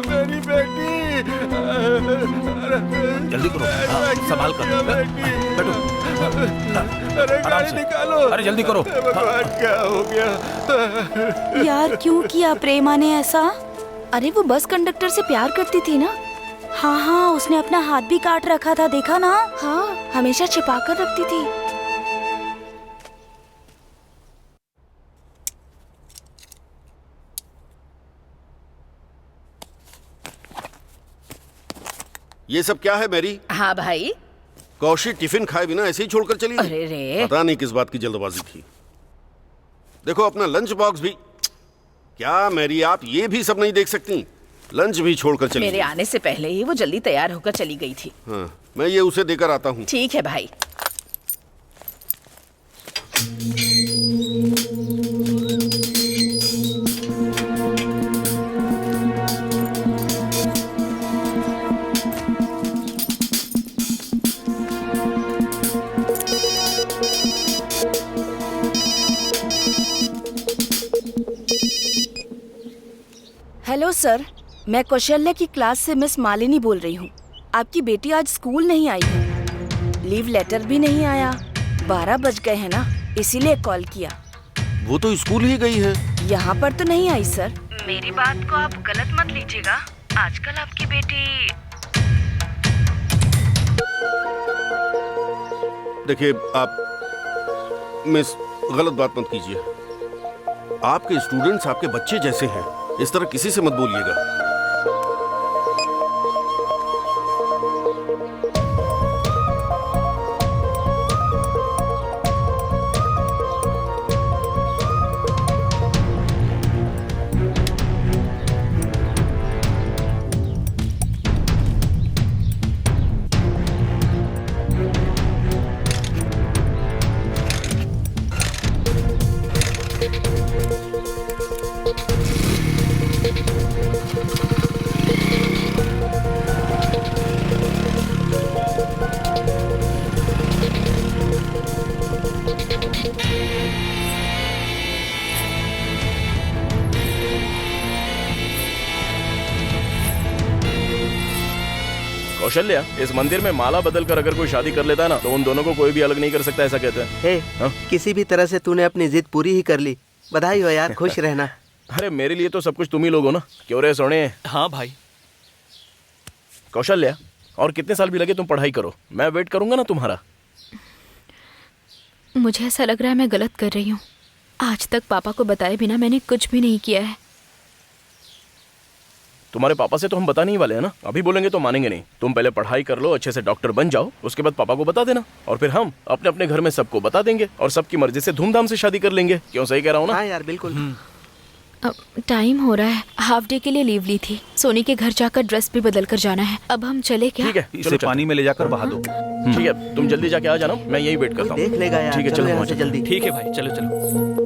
मेरी बेटी, जल्दी करो, संभाल कर बैठो। अरे गाड़ी निकालो। अरे जल्दी करो। भगवान, क्या हो गया? यार क्यों किया प्रेमा ने ऐसा? अरे वो बस कंडक्टर से प्यार करती थी ना। हाँ हाँ, उसने अपना हाथ भी काट रखा था, देखा ना? हाँ, हमेशा छिपा कर रखती थी। ये सब क्या है मैरी? हाँ भाई। कौशी टिफिन खाए बिना ऐसे ही छोड़कर चली गई। अरे रे, पता नहीं किस बात की जल्दबाजी थी। देखो अपना लंच बॉक्स भी। क्या मैरी, आप ये भी सब नहीं देख सकती? लंच भी छोड़कर चली मेरे गई। आने से पहले ही वो जल्दी तैयार होकर चली गई थी। हाँ, मैं ये उसे देकर आता हूँ। ठीक है भाई। हेलो सर, मैं कौशल्या की क्लास से मिस मालिनी बोल रही हूँ। आपकी बेटी आज स्कूल नहीं आई है, लीव लेटर भी नहीं आया। 12 बज गए हैं ना, इसीलिए कॉल किया। वो तो स्कूल ही गई है। यहाँ पर तो नहीं आई सर। मेरी बात को आप गलत मत लीजिएगा। आजकल आपकी बेटी देखिए आप मिस, गलत बात मत कीजिए। आपके स्टूडेंट्स आपके बच्चे जैसे हैं, इस तरह किसी से मत बोलिएगा। कौशल्या, इस मंदिर में माला बदल कर अगर कोई शादी कर लेता है ना तो उन दोनों को कोई भी अलग नहीं कर सकता, ऐसा कहते हैं। हे, हाँ? किसी भी तरह से तूने अपनी जिद पूरी ही कर ली। बधाई हो यार, खुश रहना। अरे मेरे लिए तो सब कुछ तुम ही लोग हो ना, क्यों रे सोने? हाँ भाई। कौशल्या, और कितने साल भी लगे तुम पढ़ाई करो, मैं वेट करूंगा ना तुम्हारा। मुझे ऐसा लग रहा है मैं गलत कर रही हूँ। आज तक पापा को बताए बिना मैंने कुछ भी नहीं किया है। तुम्हारे पापा से तो हम बता नहीं वाले हैं ना, अभी बोलेंगे तो मानेंगे नहीं। तुम पहले पढ़ाई कर लो, अच्छे से डॉक्टर बन जाओ, उसके बाद पापा को बता देना, और फिर हम अपने अपने घर में सबको बता देंगे और सबकी मर्जी से धूमधाम से शादी कर लेंगे। क्यों, सही कह रहा हूँ ना? हाँ यार बिल्कुल। अब टाइम हो रहा है, हाफ डे के लिए लीव ली थी। सोनी के घर जाकर ड्रेस भी बदल कर जाना है। अब हम चले क्या? ठीक है, इसे पानी में ले जाकर बहा दो। ठीक है, तुम जल्दी जाके आ जाना, मैं यही वेट करता हूँ। देख लेगा यार। ठीक है, चलो यहाँ पहुँचो से जल्दी। ठीक है भाई, चलो चलो।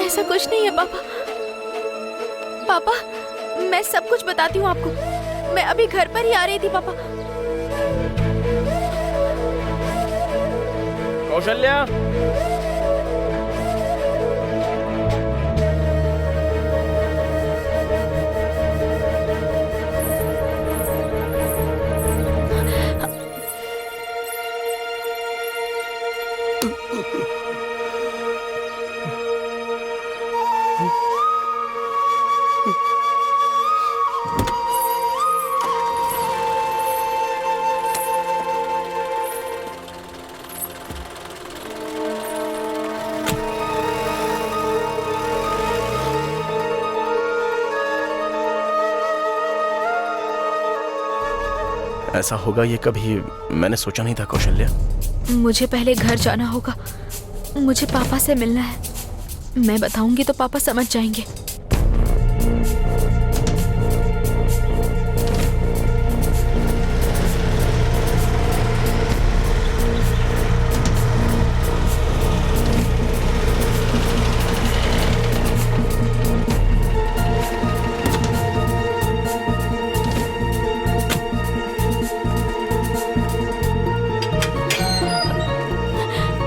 ऐसा कुछ नहीं है पापा। पापा, मैं सब कुछ बताती हूँ आपको। मैं अभी घर पर ही आ रही थी पापा। कौशल्या, ऐसा होगा ये कभी मैंने सोचा नहीं था कौशल्या। मुझे पहले घर जाना होगा, मुझे पापा से मिलना है। मैं बताऊंगी तो पापा समझ जाएंगे।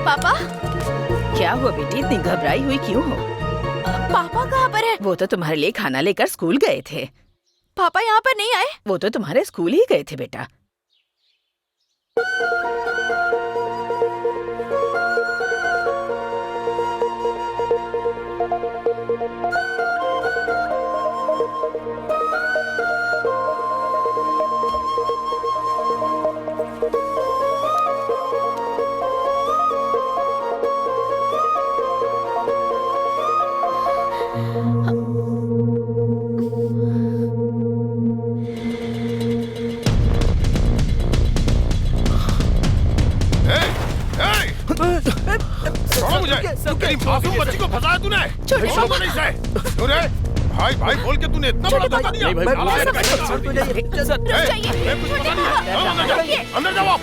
पापा, क्या हुआ बेटी, इतनी घबराई हुई क्यों हो? पापा कहाँ पर है? वो तो तुम्हारे लिए खाना लेकर स्कूल गए थे। पापा यहाँ पर नहीं आए? वो तो तुम्हारे स्कूल ही गए थे बेटा। छोड़ो मुझे। तेरी मासूम बच्ची को फंसाया तूने। छोड़ो मुझे इसे। क्यों रे? भाई भाई बोल के तूने इतना बड़ा धोखा दिया। नहीं भाई, अंदर जाओ, अंदर जाओ,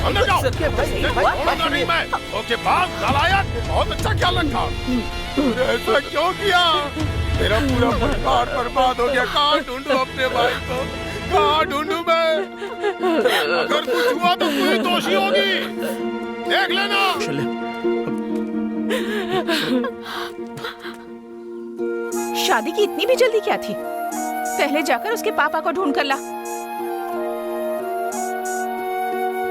अंदर जाओ। अंदर नहीं मैं। ओके बात नालायक, बहुत अच्छा ख्याल रखा। तूने ऐसा क्यों किया? मेरा पूरा परिवार बर्बाद हो गया। कहाँ ढूंढूं अपने भाई को? कहाँ ढूंढूं मैं? अगर कुछ हुआ तो तू ही दोषी होगी। देख लेना। शादी की इतनी भी जल्दी क्या थी? पहले जाकर उसके पापा को ढूंढ कर ला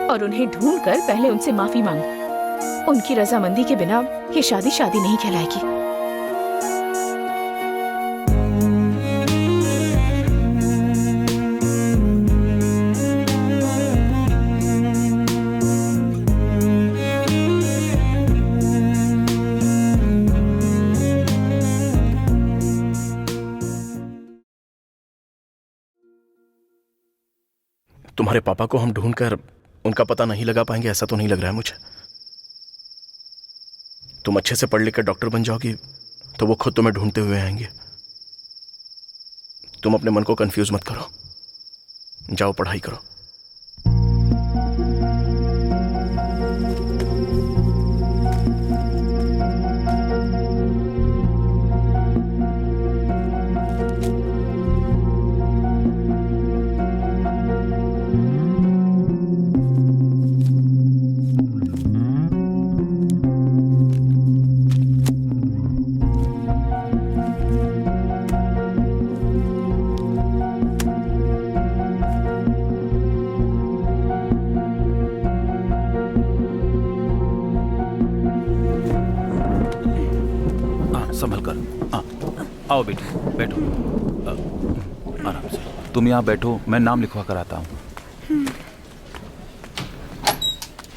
और उन्हें ढूंढकर पहले उनसे माफी मांग। उनकी रजामंदी के बिना ये शादी शादी नहीं कहलाएगी। तुम्हारे पापा को हम ढूंढकर उनका पता नहीं लगा पाएंगे, ऐसा तो नहीं लग रहा है मुझे। तुम अच्छे से पढ़ लिख कर डॉक्टर बन जाओगी तो वो खुद तुम्हें ढूंढते हुए आएंगे। तुम अपने मन को कंफ्यूज मत करो, जाओ पढ़ाई करो। संभल कर। आओ बेटी, बैठो। आराम से। तुम यहाँ बैठो, मैं नाम लिखवा कर आता हूँ।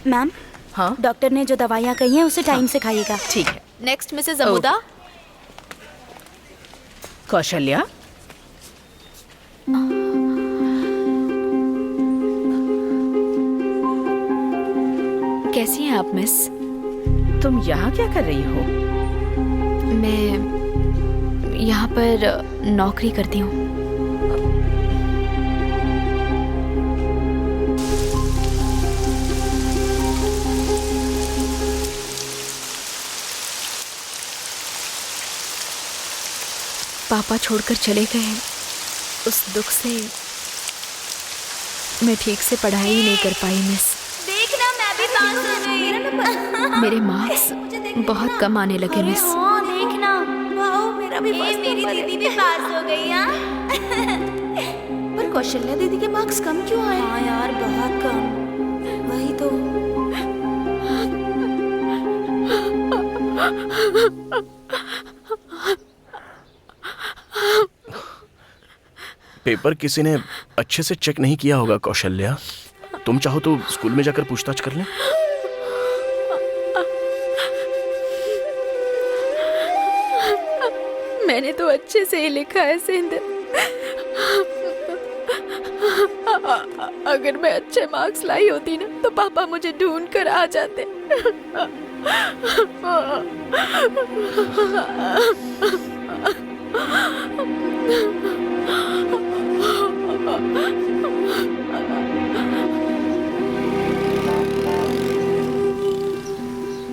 मैम, हाँ डॉक्टर ने जो दवाइयाँ कही हैं उसे टाइम से खाइएगा। ठीक है। Next Mrs अमुदा। कौशल्या, कैसी हैं आप मिस? तुम यहाँ क्या कर रही हो? मैं यहाँ पर नौकरी करती हूँ। पापा छोड़कर चले गए, उस दुख से मैं ठीक से पढ़ाई ही नहीं कर पाई मिस। देखना मैं भी पास हो गई। मेरे मार्क्स बहुत कम आने लगे मिस। हाँ, देखना वाओ, मेरा भी पास, मेरी दीदी भी पास हो गई। हाँ पर कौशल्या दीदी के मार्क्स कम क्यों आए? हाँ यार, बहुत कम। वही तो। पेपर किसी ने अच्छे से चेक नहीं किया होगा कौशल्या। तुम चाहो तो स्कूल में जाकर पूछताछ कर लें। मैंने तो अच्छे से ही लिखा है सिंध। अगर मैं अच्छे मार्क्स लाई होती ना तो पापा मुझे ढूंढ कर आ जाते।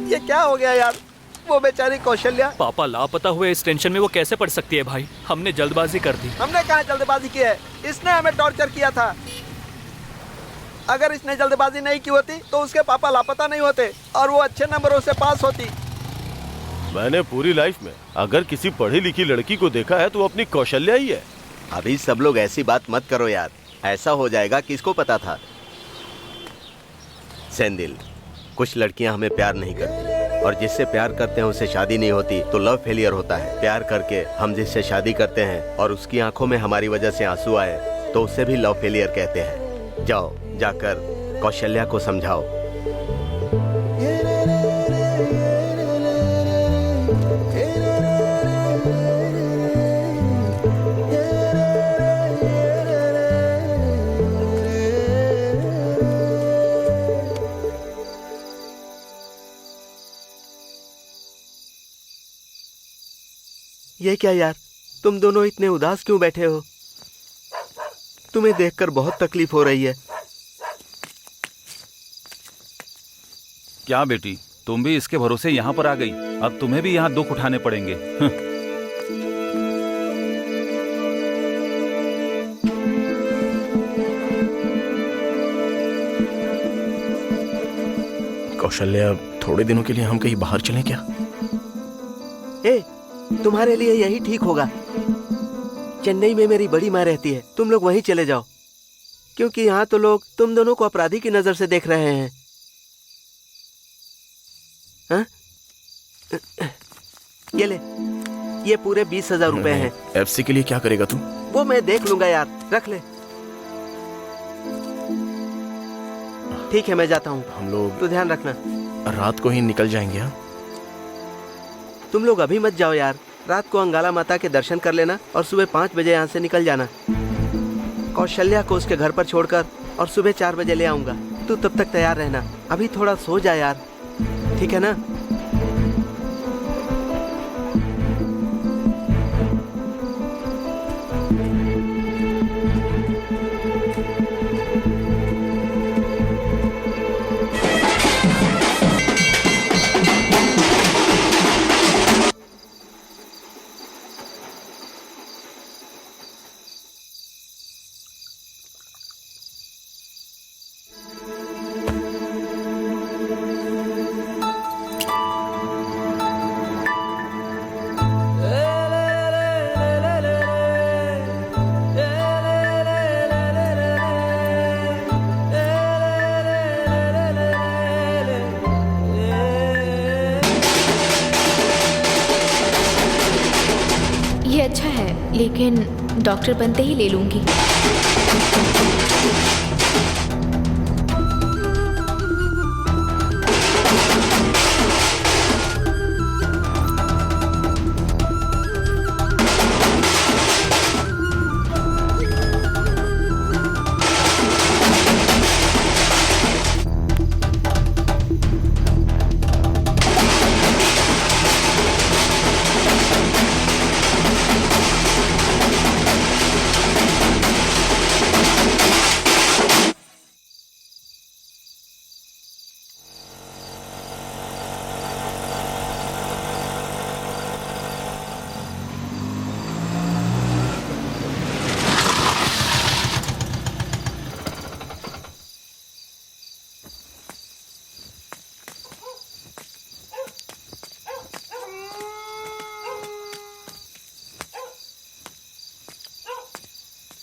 ये क्या हो गया यार? वो बेचारी कौशल्या। पापा लापता हुए इस टेंशन में वो कैसे पढ़ सकती है भाई? हमने जल्दबाजी कर दी। हमने कहाँ जल्दबाजी की है? इसने हमें टॉर्चर किया था। अगर इसने जल्दबाजी नहीं की होती तो उसके पापा लापता नहीं होते और वो अच्छे नंबरों से पास होती। मैंने पूरी लाइफ में अगर किसी पढ़ी लिखी लड़की को देखा है तो वो अपनी कौशल्या ही है। अभी सब लोग ऐसी बात मत करो यार, ऐसा हो जाएगा किसको पता था। सेंदिल, कुछ लड़कियां हमें प्यार नहीं करती और जिससे प्यार करते हैं उससे शादी नहीं होती तो लव फेलियर होता है। प्यार करके हम जिससे शादी करते हैं और उसकी आंखों में हमारी वजह से आंसू आए तो उसे भी लव फेलियर कहते हैं। जाओ, जाकर कौशल्या को समझाओ। ये क्या यार, तुम दोनों इतने उदास क्यों बैठे हो? तुम्हें देखकर बहुत तकलीफ हो रही है। क्या बेटी, तुम भी इसके भरोसे यहाँ पर आ गई? अब तुम्हें भी यहाँ दुख उठाने पड़ेंगे। कौशल्या, थोड़े दिनों के लिए हम कहीं बाहर चलें क्या? तुम्हारे लिए यही ठीक होगा। चेन्नई में मेरी बड़ी माँ रहती है, तुम लोग वहीं चले जाओ, क्योंकि यहाँ तो लोग तुम दोनों को अपराधी की नजर से देख रहे हैं। हाँ? ये ले, ये पूरे 20,000 रुपए हैं। एफसी के लिए क्या करेगा तू? वो मैं देख लूंगा यार, रख ले। ठीक है, मैं जाता हूँ। हम लोग तो ध्यान रखना। रात को ही निकल जाएंगे। हाँ, तुम लोग अभी मत जाओ यार, रात को अंगाला माता के दर्शन कर लेना और सुबह 5 बजे यहाँ से निकल जाना। कौशल्या को उसके घर पर छोड़कर और सुबह 4 बजे ले आऊंगा। तू तब तक तैयार रहना। अभी थोड़ा सो जा यार, ठीक है ना? ये अच्छा है, लेकिन डॉक्टर बनते ही ले लूंगी।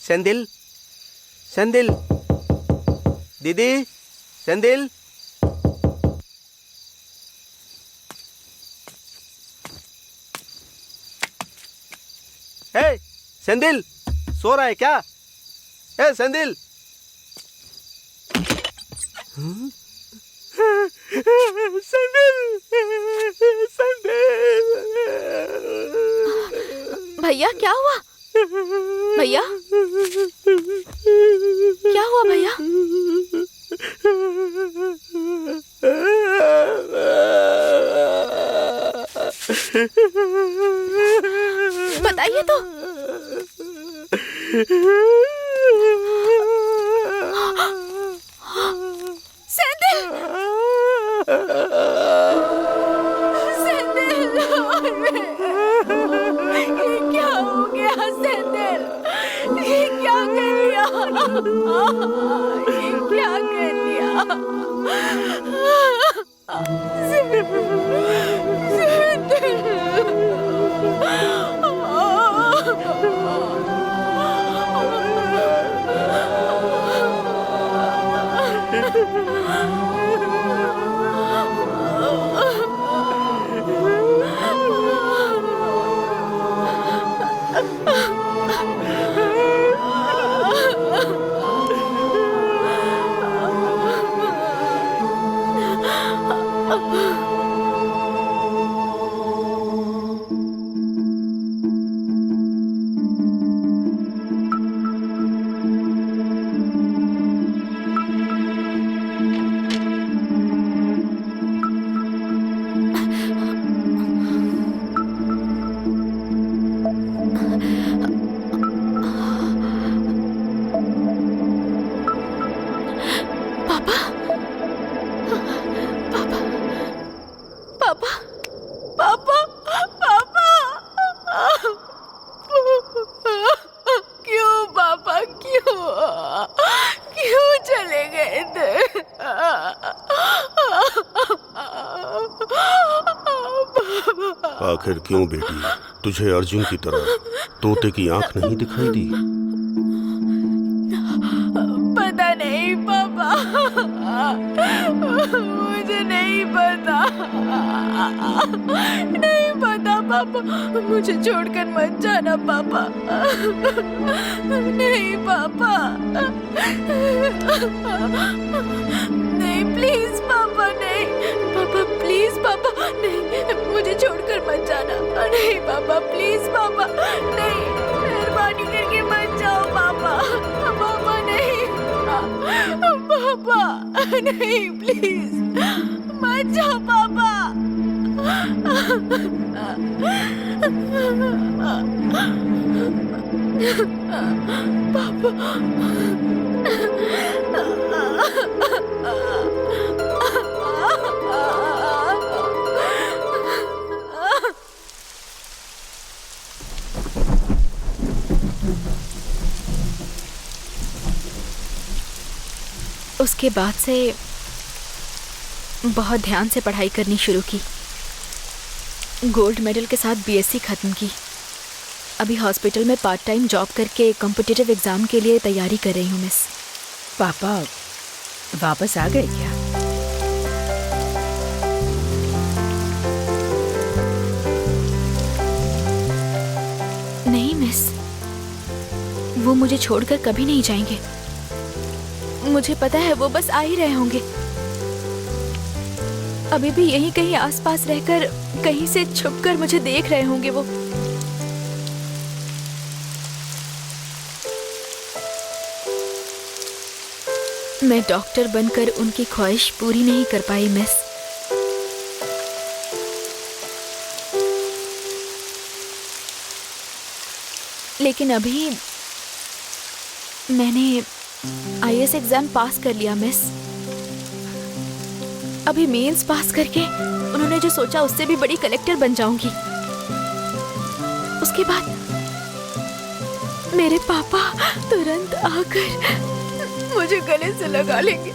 सेंदिल, सेंदिल, दीदी, सेंदिल। हे, सेंदिल, सो रहा है क्या? हे, सेंदिल। सेंदिल, सेंदिल। भैया क्या हुआ? भैया क्या हुआ भैया? बताइए तो। सेंदिल, सेंदिल, ये क्या हो गया सेंदिल? ये क्या कर लिया? ये क्या कर लिया? आखिर क्यों बेटी, तुझे अर्जुन की तरह तोते की आंख नहीं दिखाई दी? पता नहीं पापा, मुझे नहीं पता, नहीं पता पापा, मुझे छोड़कर मत जाना पापा, नहीं पापा, नहीं प्लीज पापा, नहीं पापा, प्लीज पापा, नहीं मुझे छोड़कर मत जाना, नहीं पापा, प्लीज पापा, नहीं, मेहरबानी करके मत जाओ पापा, पापा नहीं, पापा, नहीं प्लीज मत जाओ पापा। उसके बाद से बहुत ध्यान से पढ़ाई करनी शुरू की। गोल्ड मेडल के साथ बीएससी खत्म की। अभी हॉस्पिटल में पार्ट टाइम जॉब करके कॉम्पिटिटिव एग्जाम के लिए तैयारी कर रही हूँ मिस। पापा वापस आ गए क्या? नहीं मिस, वो मुझे छोड़कर कभी नहीं जाएंगे। मुझे पता है वो बस आ ही रहे होंगे। अभी भी यहीं कहीं आसपास रहकर कहीं से छुपकर मुझे देख रहे होंगे वो। मैं डॉक्टर बनकर उनकी ख्वाहिश पूरी नहीं कर पाई मिस। लेकिन अभी मैंने आईएएस एग्जाम पास कर लिया मिस। अभी मेंस पास करके उन्होंने जो सोचा उससे भी बड़ी कलेक्टर बन जाऊंगी। उसके बाद मेरे पापा तुरंत आकर मुझे गले से लगा लेंगे।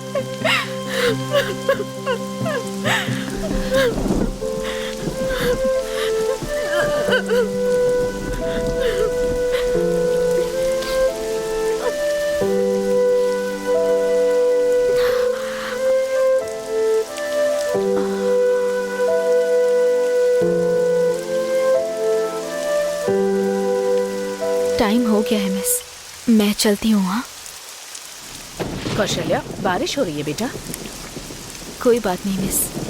टाइम हो गया है मिस, मैं चलती हूँ। हाँ कौशल्या, बारिश हो रही है बेटा। कोई बात नहीं मिस।